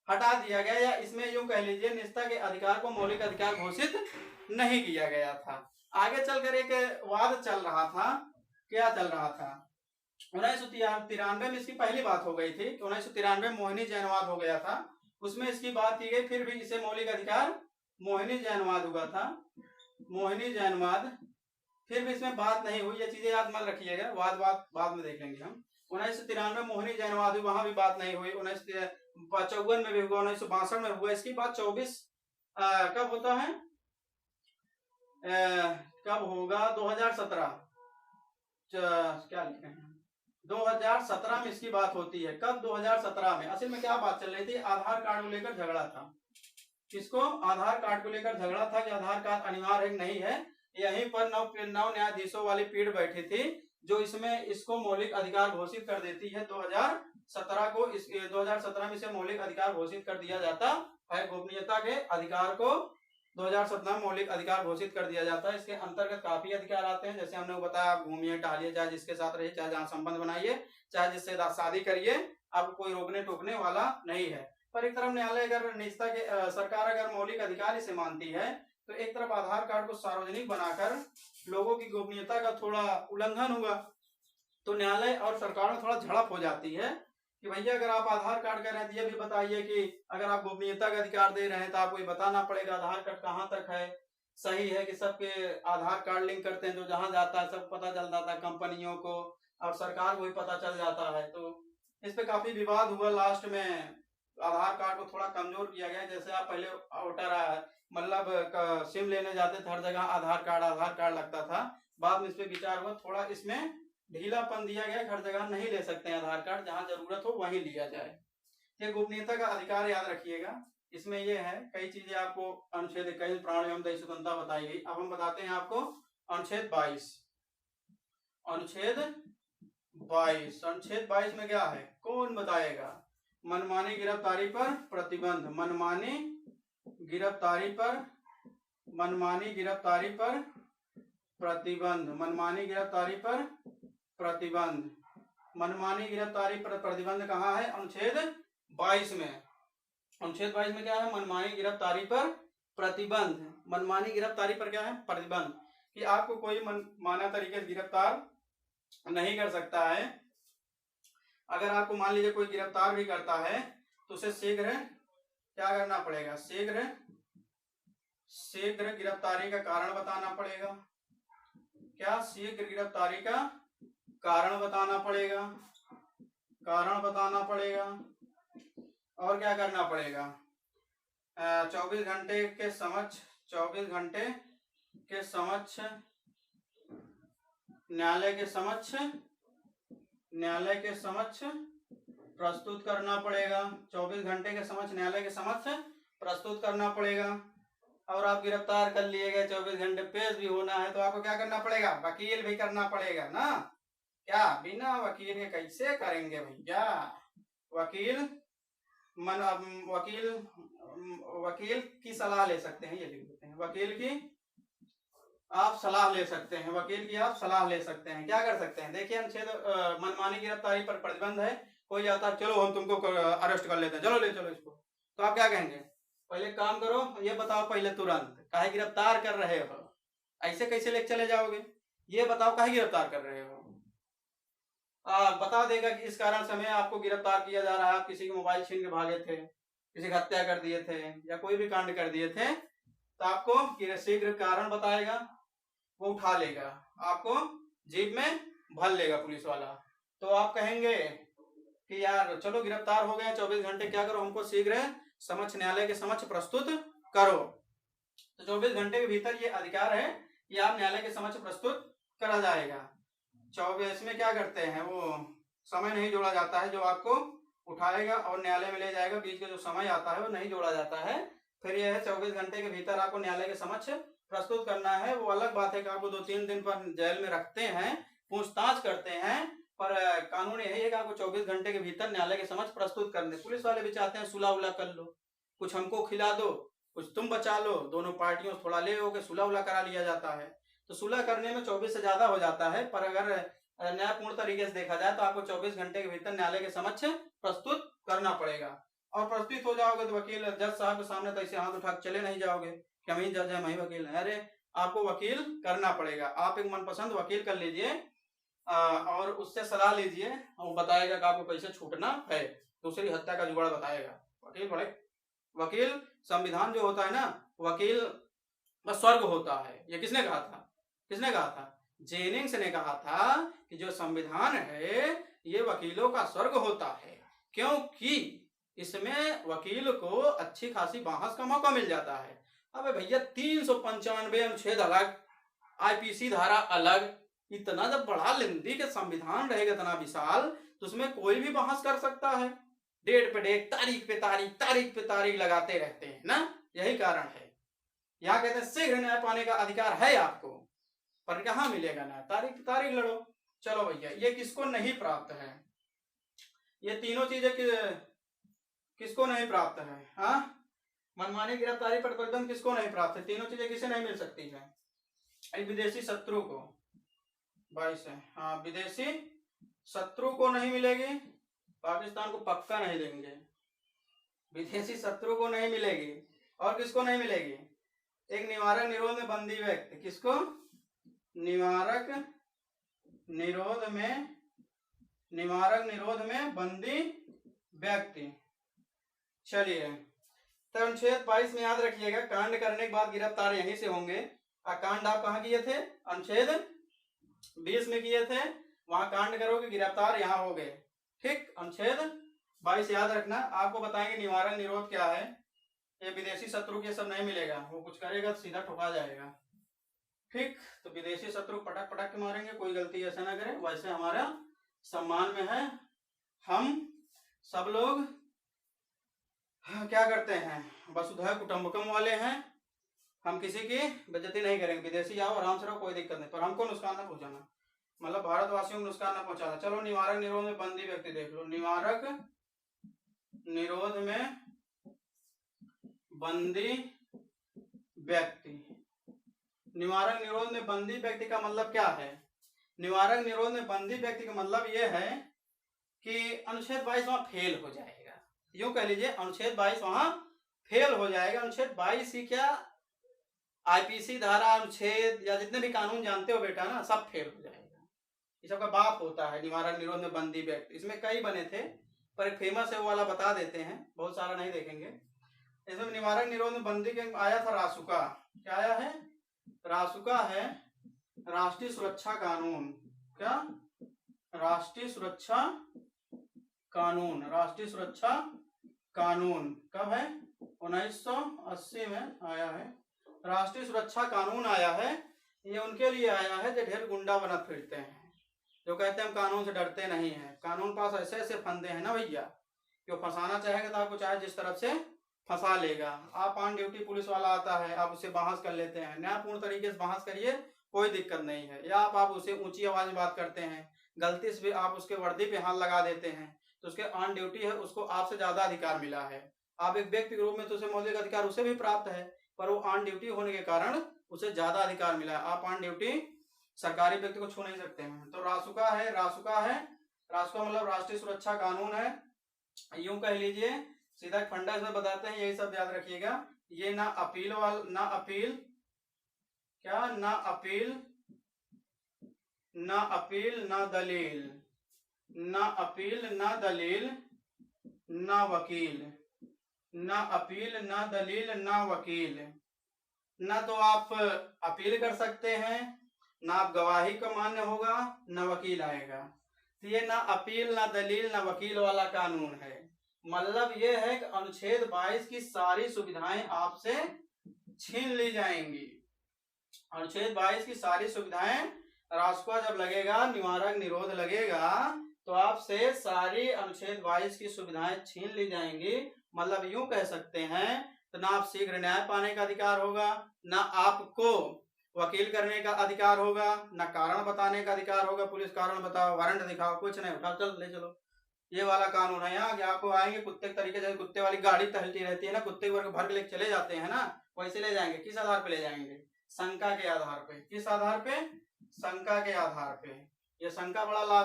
Speaker 1: हटा दिया गया, या इसमें यूं कह लीजिए निजता के अधिकार को मौलिक अधिकार घोषित नहीं किया गया था। आगे चलकर एक वाद चल रहा था, क्या चल रहा था, 1993 में इसकी पहली बात हो गई थी, 1993 मोहिनी जैनवाद हो गया था, उसमें इसकी बात की गई, फिर भी इसे मौलिक अधिकार, मोहिनी जैनवाद हुआ था, मोहिनी जैनवाद, फिर भी इसमें बात नहीं हुई। ये चीजें याद मत रखिएगा, वाद बाद में देख लेंगे हम। 1993 मोहिनी जैनवाद हुई, वहां भी बात नहीं हुई, 1954 में भी हुआ, 1962 में हुआ। इसकी बात 24 कब होता है, कब होगा, 2017, क्या लिखे हैं, 2017 में इसकी बात होती है। कब, 2017 में। असल में क्या बात चल रही थी, आधार कार्ड को लेकर झगड़ा था, किसको, आधार कार्ड को लेकर झगड़ा था कि आधार कार्ड अनिवार्य है नहीं है। यहीं पर नौ न्यायाधीशों वाली पीठ बैठी थी जो इसमें इसको मौलिक अधिकार घोषित कर देती है। 2017 को 2017 में इसे मौलिक अधिकार घोषित कर दिया जाता है, गोपनीयता के अधिकार को 2017 में मौलिक अधिकार घोषित कर दिया जाता है। इसके अंतर्गत काफी अधिकार आते हैं, जैसे हमने बताया, आप घूमिए टहलिए, चाहे जिसके साथ रहिए, चाहे जहाँ संबंध बनाइए, चाहे जिससे शादी करिए, आपको कोई रोकने टोकने वाला नहीं है। पर एक तरफ न्यायालय अगर निजता के सरकार अगर मौलिक अधिकार इसे मानती है, तो एक तरफ आधार कार्ड को सार्वजनिक बनाकर लोगों की गोपनीयता का थोड़ा उल्लंघन हुआ, तो न्यायालय और सरकार में थोड़ा झड़प हो जाती है कि भैया अगर आप आधार कार्ड कह रहे हैं, ये भी बताइए कि अगर आप गोपनीयता का अधिकार दे रहे हैं तो आपको ये बताना पड़ेगा आधार कार्ड कहाँ तक है सही है, कि सबके आधार कार्ड लिंक करते हैं, जो जहां जाता है सब पता चल जाता है कंपनियों को, और सरकार को भी पता चल जाता है। तो इस पे काफी विवाद हुआ, लास्ट में आधार कार्ड को थोड़ा कमजोर किया गया। जैसे आप पहले वोटर मतलब सिम लेने जाते थे, हर जगह आधार कार्ड लगता था, बाद में इस पे विचार हुआ, थोड़ा इसमें ढीलापन दिया गया, हर जगह नहीं ले सकते हैं आधार कार्ड, जहां जरूरत हो वहीं लिया जाए। ये गोपनीयता का अधिकार याद रखिएगा, इसमें ये है, कई चीजें आपको अनुच्छेद 21 प्राण एवं दय स्वतंत्रता बताई गई। अब हम बताते हैं आपको अनुच्छेद 22, अनुच्छेद 22, अनुच्छेद 22 में क्या है, कौन बताएगा, मनमानी गिरफ्तारी पर प्रतिबंध, मनमानी गिरफ्तारी पर, मनमानी गिरफ्तारी पर प्रतिबंध, मनमानी गिरफ्तारी पर प्रतिबंध, मनमानी गिरफ्तारी पर प्रतिबंध कहाँ है, अनुच्छेद 22 में। अनुच्छेद 22 में क्या है, मनमानी गिरफ्तारी पर प्रतिबंध, मनमानी गिरफ्तारी पर क्या है, प्रतिबंध, कि आपको कोई मनमाना तरीके से गिरफ्तार नहीं कर सकता है। अगर आपको मान लीजिए कोई गिरफ्तार भी करता है तो उसे शीघ्र क्या करना पड़ेगा, शीघ्र गिरफ्तारी का कारण बताना पड़ेगा। क्या, शीघ्र गिरफ्तारी का कारण बताना पड़ेगा, कारण बताना पड़ेगा। और क्या करना पड़ेगा, 24 घंटे के समक्ष, 24 घंटे के समक्ष न्यायालय के समक्ष प्रस्तुत करना पड़ेगा, 24 घंटे के समक्ष न्यायालय के समक्ष प्रस्तुत करना पड़ेगा। और आप गिरफ्तार कर लिए गए, 24 घंटे पेश भी होना है, तो आपको क्या करना पड़ेगा, वकील भी करना पड़ेगा ना। क्या बिना वकील के कैसे करेंगे भैया, वकील वकील वकील की सलाह ले सकते हैं, ये लिख देते हैं, वकील की आप सलाह ले सकते हैं, वकील की आप सलाह ले सकते हैं। क्या कर सकते हैं, देखिए अनुच्छेद मनमानी गिरफ्तारी पर प्रतिबंध है, कोई आता है चलो हम तुमको अरेस्ट कर लेते हैं, चलो ले चलो इसको, तो आप क्या कहेंगे, पहले काम करो, ये बताओ पहले तुरंत काहे गिरफ्तार कर रहे हो, ऐसे कैसे ले चले जाओगे, ये बताओ काहे गिरफ्तार कर रहे हो। बता देगा कि इस कारण से हमें आपको गिरफ्तार किया जा रहा है, आप किसी के मोबाइल छीन के भागे थे, किसी की हत्या कर दिए थे या कोई भी कांड कर दिए थे, तो आपको शीघ्र कारण बताएगा, वो उठा लेगा, आपको जेब में भर लेगा पुलिस वाला। तो आप कहेंगे कि यार चलो गिरफ्तार हो गए, 24 घंटे क्या करो, हमको शीघ्र समक्ष न्यायालय के समक्ष प्रस्तुत करो। तो 24 घंटे के भीतर ये अधिकार है कि आप न्यायालय के समक्ष प्रस्तुत करा जाएगा। 24 में क्या करते हैं, वो समय नहीं जोड़ा जाता है, जो आपको उठाएगा और न्यायालय में ले जाएगा, बीच का जो समय आता है वो नहीं जोड़ा जाता है। फिर यह है 24 घंटे के भीतर आपको न्यायालय के समक्ष प्रस्तुत करना है। वो अलग बात है कि आपको 2-3 दिन पर जेल में रखते हैं, पूछताछ करते हैं, पर कानून यही है कि आपको 24 घंटे के भीतर न्यायालय के समक्ष प्रस्तुत करने। पुलिस वाले भी चाहते हैं सुलह उलह कर लो, कुछ हमको खिला दो, कुछ तुम बचा लो, दोनों पार्टियों थोड़ा ले हो के सुलह उलह करा लिया जाता है। तो सुलह करने में 24 से ज्यादा हो जाता है, पर अगर न्यायपूर्ण तरीके से देखा जाए तो आपको 24 घंटे के भीतर न्यायालय के समक्ष प्रस्तुत करना पड़ेगा। और प्रस्तुत हो जाओगे तो वकील जज साहब के सामने तो ऐसे हाथ उठा के चले नहीं जाओगे कि हम ही जज है, हम ही वकील है, अरे आपको वकील करना पड़ेगा। आप एक मनपसंद वकील कर लीजिए और उससे सलाह लीजिए, वो बताएगा कि आपको कैसे छूटना है, दूसरी हत्या का जुगाड़ बताएगा। वकील संविधान जो होता है ना, वकील स्वर्ग होता है। ये किसने कहा था, किसने कहा था, जेनिंग्स ने कहा था कि जो संविधान है ये वकीलों का स्वर्ग होता है, क्योंकि इसमें वकील को अच्छी खासी बहस का मौका मिल जाता है। अबे भैया 395 अनुच्छेद अलग, आईपीसी धारा अलग, इतना जब बड़ा लेंदी के संविधान रहेगा इतना विशाल, तो उसमें कोई भी बहस कर सकता है, डेट पे डेट, तारीख पे तारीख, तारीख पे तारीख लगाते रहते हैं ना। यही कारण है, यहाँ कहते हैं शीघ्र न्याय पाने का अधिकार है आपको, पर कहाँ मिलेगा न्याय, तारीख पे तारीख लड़ो। चलो भैया, ये किसको नहीं प्राप्त है, ये तीनों चीजें किसको नहीं प्राप्त है, हाँ, मनमानी गिरफ्तारी पर प्रतिबंध किसको नहीं प्राप्त है, तीनों चीजें किसे नहीं मिल सकती है, विदेशी शत्रु को 22 है, हाँ, विदेशी शत्रु को नहीं मिलेगी, पाकिस्तान को पक्का नहीं देंगे, विदेशी शत्रु को नहीं मिलेगी, और किसको नहीं मिलेगी, एक निवारक निरोध में बंदी व्यक्ति, किसको, निवारक निरोध में बंदी व्यक्ति। चलिए, तो अनुच्छेद 22 में याद रखिएगा, कांड करने के बाद गिरफ्तार यहीं से होंगे। कांड आप कहाँ किए थे, अनुच्छेद 20 में किए थे, वहां कांड करोगे गिरफ्तार यहाँ हो गए, ठीक। अनुच्छेद 22 याद रखना। आपको बताएंगे निवारण निरोध क्या है, ये विदेशी शत्रु के सब नहीं मिलेगा, वो कुछ करेगा तो सीधा ठोका जाएगा, ठीक। तो विदेशी शत्रु पटक पटक के मारेंगे, कोई गलती ऐसा ना करे। वैसे हमारा सम्मान में है, हम सब लोग क्या करते हैं, वसुधैव कुटुंबकम वाले हैं, हम किसी की बेइज्जती नहीं करेंगे, विदेशी आओ आराम से रहो, कोई दिक्कत नहीं, पर हमको नुकसान ना पहुंचाना, मतलब भारतवासियों को नुकसान ना पहुंचाना। चलो, निवारक निरोध में बंदी व्यक्ति देख लो, निवारक निरोध में बंदी व्यक्ति, निवारक निरोध में बंदी व्यक्ति का मतलब क्या है, निवारक निरोध में बंदी व्यक्ति का मतलब यह है कि अनुच्छेद 22 वहां फेल हो जाएगा, यूं कह लीजिए अनुच्छेद 22 वहां फेल हो जाएगा। अनुच्छेद 22 ही क्या, आईपीसी धारा, अनुच्छेद या जितने भी कानून जानते हो बेटा ना, सब फेल हो जाएगा। ये सबका बाप होता है निवारक निरोध में बंदी व्यक्ति। इसमें कई बने थे, पर एक फेमस है वो वाला बता देते हैं, बहुत सारा नहीं देखेंगे। इसमें निवारक निरोध में बंदी के आया था रासुका, क्या आया है, रासुका है राष्ट्रीय सुरक्षा कानून, क्या, राष्ट्रीय सुरक्षा कानून, राष्ट्रीय सुरक्षा कानून कब है, 1980 में आया है, राष्ट्रीय सुरक्षा कानून आया है। ये उनके लिए आया है जो ढेर गुंडा बना फिरते हैं, जो कहते हैं हम कानून से डरते नहीं है। कानून पास ऐसे ऐसे फंदे हैं ना भैया, कि वो फंसाना चाहेगा तो आपको चाहे जिस तरफ से फंसा लेगा। आप ऑन ड्यूटी पुलिस वाला आता है, आप उसे बहस कर लेते हैं, न्यायपूर्ण तरीके से बहस करिए, कोई दिक्कत नहीं है। या आप उसे ऊंची आवाज में बात करते हैं, गलती से भी आप उसके वर्दी पे हाथ लगा देते हैं, तो उसके ऑन ड्यूटी है, उसको आपसे ज्यादा अधिकार मिला है। आप एक व्यक्ति के रूप में तो उसे मौलिक अधिकार उसे भी प्राप्त है, पर वो ऑन ड्यूटी होने के कारण उसे ज्यादा अधिकार मिला है। आप ऑन ड्यूटी सरकारी व्यक्ति को छू नहीं सकते हैं। तो रासुका है, रासुका मतलब राष्ट्रीय सुरक्षा कानून है, यूं कह लीजिए। सीधा फंडा इसमें बताते हैं, यही सब याद रखिएगा। ये ना अपील ना अपील क्या, ना अपील ना दलील, ना अपील ना दलील ना वकील, ना अपील ना दलील ना वकील। ना तो आप अपील कर सकते हैं, ना आप गवाही का मान्य होगा, ना वकील आएगा। तो ये ना अपील ना दलील ना वकील वाला कानून है। मतलब ये है कि अनुच्छेद 22 की सारी सुविधाएं आपसे छीन ली जाएंगी। अनुच्छेद 22 की सारी सुविधाएं, रासुका जब लगेगा, निवारक निरोध लगेगा, तो आपसे सारी अनुच्छेद 22 की सुविधाएं छीन ली जाएंगी। मतलब यूं कह सकते हैं, तो ना आप शीघ्र न्याय पाने का अधिकार होगा, ना आपको वकील करने का अधिकार होगा, ना कारण बताने का अधिकार होगा। पुलिस कारण बताओ, वारंट दिखाओ, कुछ नहीं, उठा चल ले चलो। ये वाला कानून है। यहाँ आपको आएंगे कुत्ते के तरीके, जैसे कुत्ते वाली गाड़ी टहलती रहती है ना, कुत्ते वर्ग भर के लेके चले जाते हैं ना, वैसे ले जाएंगे। किस आधार पे ले जाएंगे? शंका के आधार पे। किस आधार पे? शंका के आधार पे। ये शंका बड़ा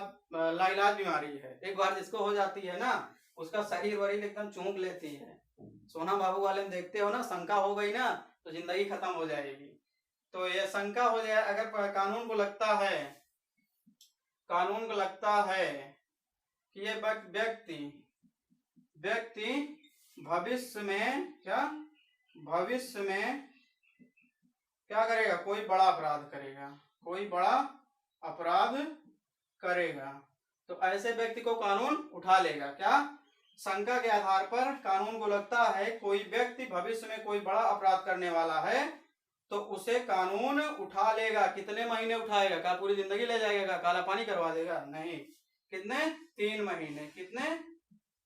Speaker 1: लाइलाज बीमारी है। एक बार जिसको हो जाती है ना, उसका शरीर वरीर एकदम चूक लेती है। सोना बाबू वाले में देखते हो ना, शंका हो गई ना तो जिंदगी खत्म हो जाएगी। तो ये शंका हो जाए, अगर कानून को लगता है कि ये व्यक्ति भविष्य में क्या करेगा, कोई बड़ा अपराध करेगा, तो ऐसे व्यक्ति को कानून उठा लेगा। क्या? शंका के आधार पर कानून को लगता है कोई व्यक्ति भविष्य में कोई बड़ा अपराध करने वाला है, तो उसे कानून उठा लेगा। कितने महीने उठाएगा? क्या पूरी जिंदगी ले जाएगा? काला पानी करवा देगा? नहीं। कितने? 3 महीने। कितने?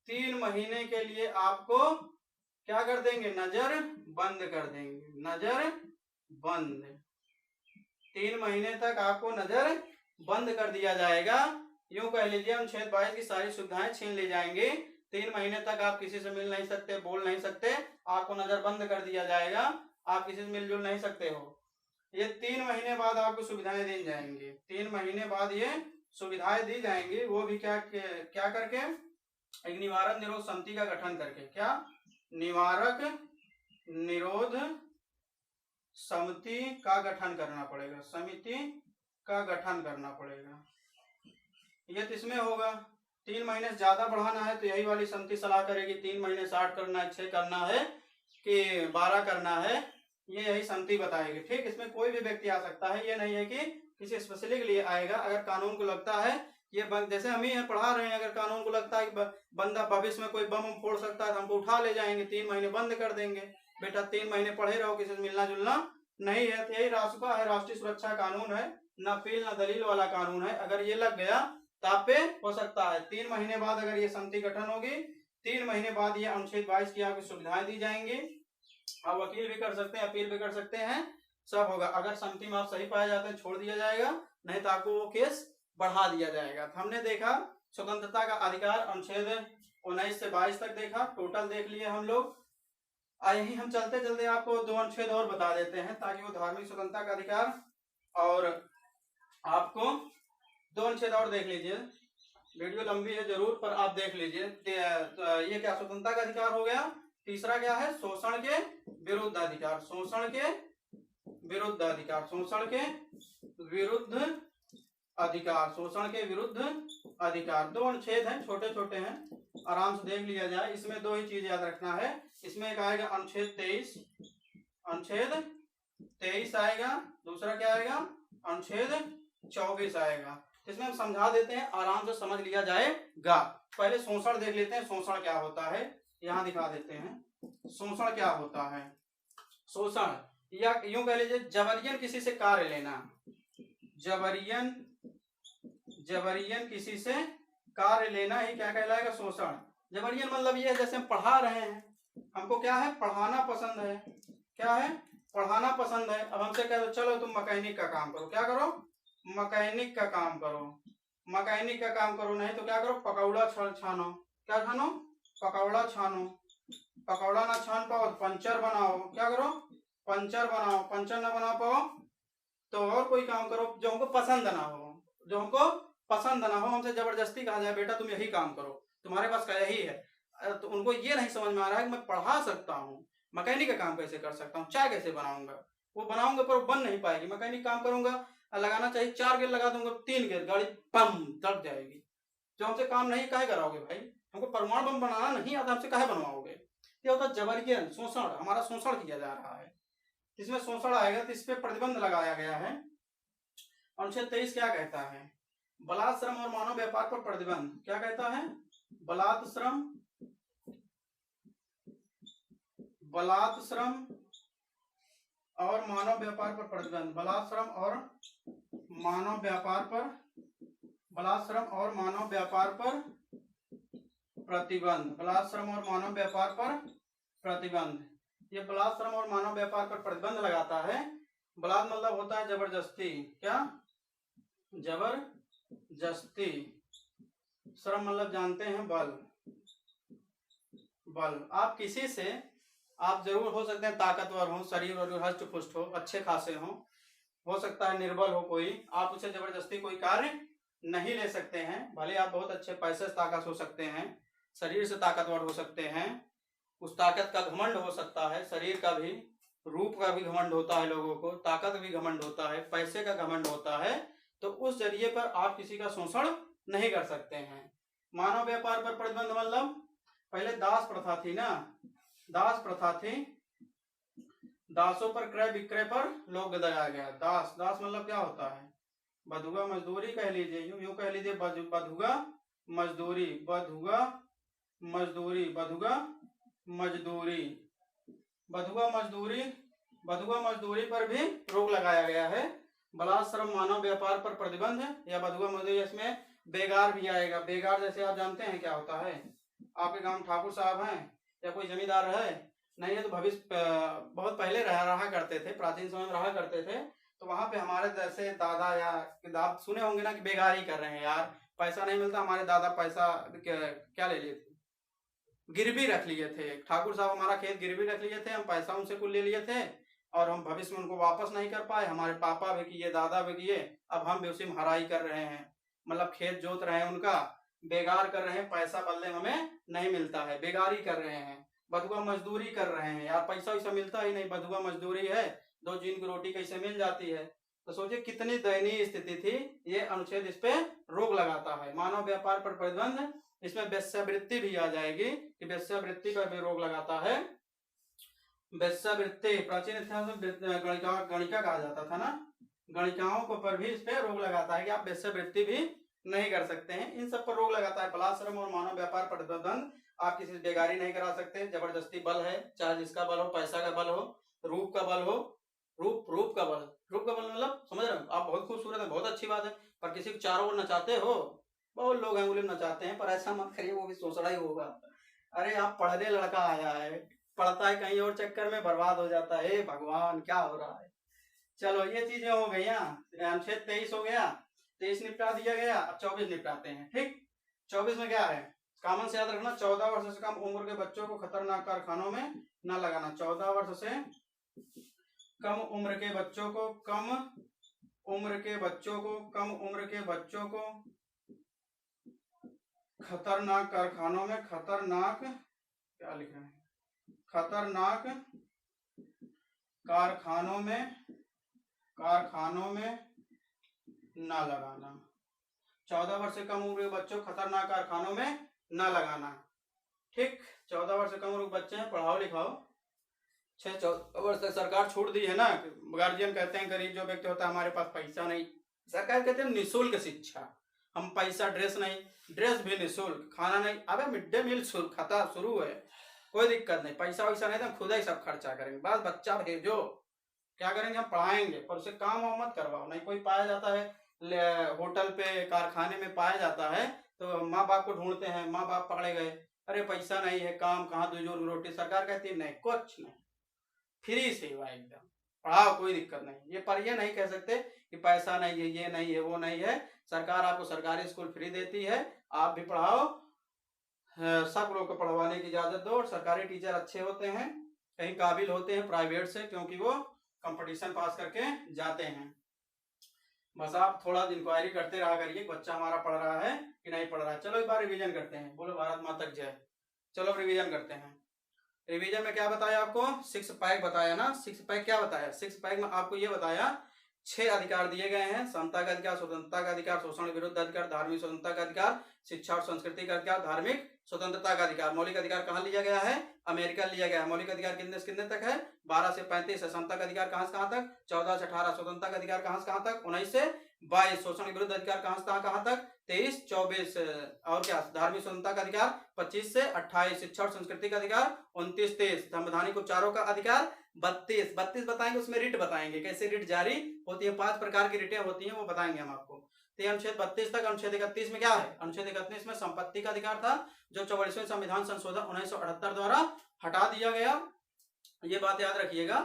Speaker 1: 3 महीने के लिए आपको क्या कर देंगे? नजर बंद कर देंगे। नजर बंद। 3 महीने तक आपको नजर बंद कर दिया जाएगा। यूं कह लीजिए, अनुच्छेद 22 की सारी सुविधाएं छीन ली जाएंगी। 3 महीने तक आप किसी से मिल नहीं सकते, बोल नहीं सकते, आपको नजर बंद कर दिया जाएगा, आप किसी से मिलजुल नहीं सकते हो। ये 3 महीने बाद आपको सुविधाएं दी जाएंगी। 3 महीने बाद ये सुविधाएं दी जाएंगी, वो भी क्या करके? एक निवारक निरोध समिति का गठन करके। क्या? निवारक निरोध समिति का गठन करना पड़ेगा। समिति का गठन करना पड़ेगा। ये इसमें होगा। 3 महीने से ज्यादा बढ़ाना है तो यही वाली समिति सलाह करेगी 3 महीने 60 करना है, 6 करना है कि 12 करना है, ये यही समिति बताएगी। ठीक, इसमें कोई भी व्यक्ति आ सकता है, ये नहीं है कि किसी स्पेशली के लिए आएगा। अगर कानून को लगता है ये जैसे हम ही पढ़ा रहे हैं, अगर कानून को लगता है कि बंदा भविष्य में कोई बम फोड़ सकता है तो हमको उठा ले जाएंगे, 3 महीने बंद कर देंगे। बेटा 3 महीने पढ़े रहो, किसी से मिलना जुलना नहीं है। तो यही रासुका है, राष्ट्रीय सुरक्षा कानून है, ना अपील ना दलील वाला कानून है। अगर ये लग गया तो आप पे हो सकता है 3 महीने बाद अगर ये समिति गठन होगी, 3 महीने बाद ये अनुच्छेद 22 की आपको सुविधाएं दी जाएंगी। आप वकील भी कर सकते हैं, अपील भी कर सकते हैं, सब होगा। अगर समिति में आप सही पाए जाते हैं छोड़ दिया जाएगा, नहीं तो आपको वो केस बढ़ा दिया जाएगा। तो हमने देखा स्वतंत्रता का अधिकार, अनुच्छेद 19 से 22 तक देखा, टोटल देख लिए हम लोग। यही हम चलते चलते आपको 2 अनुच्छेद और बता देते हैं ताकि वो धार्मिक स्वतंत्रता का अधिकार और आपको 2 अनुच्छेद और देख लीजिए। वीडियो लंबी है जरूर, पर आप देख लीजिए। ये क्या स्वतंत्रता का अधिकार हो गया। तीसरा क्या है? शोषण के विरुद्ध अधिकार। शोषण के विरुद्ध अधिकार। शोषण के विरुद्ध अधिकार। शोषण के विरुद्ध अधिकार। 2 अनुच्छेद हैं, छोटे छोटे हैं, आराम से देख लिया जाए। इसमें 2 ही चीज याद रखना है। इसमें एक आएगा अनुच्छेद 23, अनुच्छेद 23 आएगा। दूसरा क्या आएगा? अनुच्छेद 24 आएगा। इसमें हम समझा देते हैं, आराम से समझ लिया जाएगा। पहले शोषण देख लेते हैं, शोषण क्या होता है, यहां दिखा देते हैं। शोषण क्या होता है? शोषण या यूं कह लीजिए जबरियन किसी से कार्य लेना। जबरियन किसी से कार्य लेना ही क्या कहलाएगा? शोषण। जबरियन मतलब ये है जैसे हम पढ़ा रहे हैं, हमको क्या है, पढ़ाना पसंद है। क्या है, पढ़ाना पसंद है। अब हमसे कह दो चलो तुम मैकेनिक का काम करो, क्या करो, मैकेनिक का काम करो, मैकेनिक का काम करो। नहीं तो क्या करो, पकौड़ा छानो। क्या छानो, पकौड़ा छानो। पकौड़ा ना छान पाओ पंचर बनाओ। क्या करो, पंचर बनाओ। पंचर ना बना पाओ तो और कोई काम करो जो हमको पसंद ना हो, जो हमको पसंद ना हो। हमसे जबरदस्ती कहा जाए बेटा तुम यही काम करो, तुम्हारे पास का यही है, तो उनको ये नहीं समझ में आ रहा है कि मैं पढ़ा सकता हूँ, मैकेनिक का काम कैसे कर सकता हूँ, चाय कैसे बनाऊंगा। वो बनाऊंगा पर बन नहीं पाएगी। मैकेनिक काम करूंगा, लगाना चाहिए 4 गेयर लगा दूंगा, 3 गेयर, गाड़ी पम दब जाएगी। जो हमसे काम नहीं काहे कराओगे भाई, हमको परमाणु बम बनाना नहीं आता, हमसे काहे बनवाओगे। ये होता जबरन शोषण, हमारा शोषण किया जा रहा है। इसमें शोषण आएगा तो इस पे प्रतिबंध लगाया गया है। अनुच्छेद 23 क्या कहता है, बलात् श्रम और मानव व्यापार पर प्रतिबंध। क्या कहता है, बलात् श्रम, बलात् श्रम और मानव व्यापार पर प्रतिबंध। बलात् श्रम और मानव व्यापार पर, बलात् श्रम और मानव व्यापार पर प्रतिबंध। बलात् श्रम और मानव व्यापार पर प्रतिबंध। ये बलात् श्रम और मानव व्यापार पर प्रतिबंध लगाता है। बलात् मतलब होता है जबरदस्ती। क्या, जबरदस्ती। श्रम मतलब जानते हैं बल, बल। आप किसी से, आप जरूर हो सकते हैं ताकतवर हो, शरीर और हष्ट पुष्ट हो, अच्छे खासे हो सकता है निर्बल हो कोई, आप उसे जबरदस्ती कोई कार्य नहीं ले सकते हैं। भले आप बहुत अच्छे पैसे से ताकत हो सकते हैं, शरीर से ताकतवर हो सकते हैं, उस ताकत का घमंड हो सकता है, शरीर का भी, रूप का भी घमंड होता है लोगों को, ताकत भी घमंड होता है, पैसे का घमंड होता है, तो उस जरिए पर आप किसी का शोषण नहीं कर सकते हैं। मानव व्यापार पर प्रतिबंध मतलब, पहले दास प्रथा थी ना, दास प्रथा थी, दासों पर क्रय विक्रय पर लोग लगाया गया। दास, दास मतलब क्या होता है, बधुआ मजदूरी कह लीजिए, यूं कह लीजिए, बधुआ मजदूरी, बधुआ मजदूरी, बधुआ मजदूरी, बधुआ मजदूरी, बधुआ मजदूरी पर भी रोक लगाया गया है। बलात् श्रम मानव व्यापार पर प्रतिबंध है, या बधुआ मजदूरी, इसमें बेगार भी आएगा। बेगार जैसे आप जानते हैं क्या होता है, आपके गांव ठाकुर साहब हैं या कोई जमींदार है, नहीं है तो भविष्य बहुत पहले रहा करते थे, प्राचीन समय में रहा करते थे, तो वहां पे हमारे जैसे दादा, या आप सुने होंगे ना कि बेगारी कर रहे हैं यार, पैसा नहीं मिलता, हमारे दादा पैसा क्या ले लिए थे, गिरवी रख लिए थे। ठाकुर साहब हमारा खेत गिरवी रख लिए थे, हम पैसा उनसे कुछ ले लिए थे और हम भविष्य में उनको वापस नहीं कर पाए। हमारे पापा भी किए, दादा भी किए, अब हम भी उसी में हराई कर रहे हैं, मतलब खेत जोत रहे हैं उनका, बेगार कर रहे हैं, पैसा बदले हमें नहीं मिलता है, बेगारी कर रहे हैं, बधुआ मजदूरी कर रहे हैं यार, पैसा वैसा मिलता ही नहीं, बधुआ मजदूरी है, 2 दिन की रोटी कैसे मिल जाती है। तो सोचिए कितनी दयनीय स्थिति थी। ये अनुच्छेद इस पे रोक लगाता है। मानव व्यापार पर प्रतिबंध, इसमें वेश्यावृत्ति भी आ जाएगी कि वेश्यावृत्ति पर भी रोक लगाता है। वेश्यावृत्ति प्राचीन इतिहास में गणिका कहा जाता था ना, गणिकाओं को पर भी इस पे रोक लगाता है कि आप वेश्यावृत्ति भी नहीं कर सकते हैं। इन सब पर रोक लगाता है। बलात् श्रम और मानव व्यापार पर प्रतिबंध, आप किसी से बेगारी नहीं करा सकते, जबरदस्ती बल है, चाहे जिसका बल हो, पैसा का बल हो, रूप का बल हो, रूप का बल, रूप का बल मतलब समझ रहे हो, आप बहुत खूबसूरत है, बहुत अच्छी बात है, पर किसी को चारों ओर नचाते हो, बहुत लोग अंगुली में नचाते हैं, पर ऐसा मत करिए, वो भी शोषण ही होगा। अरे आप पढ़ने लड़का आया है, पढ़ता है कहीं और चक्कर में बर्बाद हो जाता है, भगवान क्या हो रहा है। चलो ये चीजें हो गई। अनुच्छेद 23 हो गया, 23 निपटा दिया गया। अब 24 निपटाते हैं। ठीक, 24 में क्या है, कॉमन से याद रखना, 14 वर्ष से कम उम्र के बच्चों को खतरनाक कारखानों में न लगाना। 14 वर्ष से कम उम्र के बच्चों को, कम उम्र के बच्चों को, कम उम्र के बच्चों को खतरनाक कारखानों में, खतरनाक क्या लिखा है, खतरनाक कारखानों में, कारखानों में न लगाना। 14 वर्ष से कम उम्र के बच्चों को खतरनाक कारखानों में न लगाना। ठीक, 14 वर्ष से कम उम्र के बच्चे हैं, पढ़ाओ लिखाओ। 6-14 वर्ष तक सरकार छूट दी है ना, गार्जियन कहते हैं गरीब जो व्यक्ति होता है हमारे पास पैसा नहीं, सरकार कहते हैं निःशुल्क शिक्षा, हम पैसा, ड्रेस नहीं, ड्रेस भी निःशुल्क, खाना नहीं, अबे मिड डे मील खाता शुरू है, कोई दिक्कत नहीं, पैसा वैसा नहीं था, खुद ही सब खर्चा करेंगे, बस बच्चा भेजो, क्या करेंगे हम पढ़ाएंगे, पर उसे काम वाम मत करवाओ। नहीं कोई पाया जाता है होटल पे, कारखाने में पाया जाता है, तो माँ बाप को ढूंढते हैं, माँ बाप पकड़े गए, अरे पैसा नहीं है, काम कहाँ, 2 जोर रोटी, सरकार कहती है नहीं, कुछ नहीं, फ्री सेवा एकदम, पढ़ाओ कोई दिक्कत नहीं। ये पर ये नहीं कह सकते कि पैसा नहीं है, ये नहीं है, वो नहीं है। सरकार आपको सरकारी स्कूल फ्री देती है, आप भी पढ़ाओ, सब लोग को पढ़वाने की इजाजत दो। और सरकारी टीचर अच्छे होते हैं, कहीं काबिल होते हैं प्राइवेट से, क्योंकि वो कंपटीशन पास करके जाते हैं। बस आप थोड़ा इंक्वायरी करते रहा करिए बच्चा हमारा पढ़ रहा है कि नहीं पढ़ रहा है। चलो एक बार रिवीजन करते हैं, बोलो भारत माता की जय। चलो रिवीजन करते हैं। रिवीजन में क्या बताया आपको, 6 पैक बताया ना। 6 पैक क्या बताया, 6 पैक में आपको ये बताया 6 अधिकार दिए गए हैं। समता का अधिकार, स्वतंत्रता का अधिकार, शोषण विरुद्ध अधिकार, धार्मिक स्वतंत्रता का अधिकार, शिक्षा और संस्कृति का अधिकार, धार्मिक स्वतंत्रता का अधिकार। मौलिक अधिकार कहाँ लिया गया है, अमेरिका लिया गया है। मौलिक अधिकार कितने से कितने तक है, 12 से 35 है। समता का अधिकार कहाँ से कहाँ तक, 14 से 18। स्वतंत्रता का अधिकार कहाँ से कहाँ तक, 19 से 22। शोषण विरुद्ध अधिकार कहाँ से कहाँ तक, 23 24। और क्या, धार्मिक स्वतंत्रता का अधिकार 25 से 28। शिक्षा और संस्कृति का अधिकार 29 30। संवैधानिक उपचारों का अधिकार 32 32 बताएंगे। उसमें रिट बताएंगे, कैसे रिट जारी होती है, 5 प्रकार की रिटें होती हैं, वो बताएंगे हम आपको। तो अनुच्छेद 32 तक। अनुच्छेद 31 में क्या है, अनुच्छेद 31 में संपत्ति का अधिकार था, जो 44वें संविधान संशोधन 1978 द्वारा हटा दिया गया, ये बात याद रखिएगा।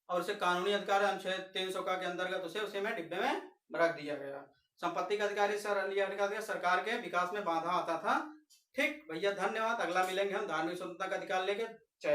Speaker 1: और उसे कानूनी अधिकार अनुच्छेद 300 का के अंतर्गत उसे में डिब्बे में रख दिया गया। संपत्ति का अधिकार सरकार के विकास में बाधा आता था। ठीक भैया, धन्यवाद। अगला मिलेंगे हम धार्मिक स्वतंत्रता का अधिकार लेके।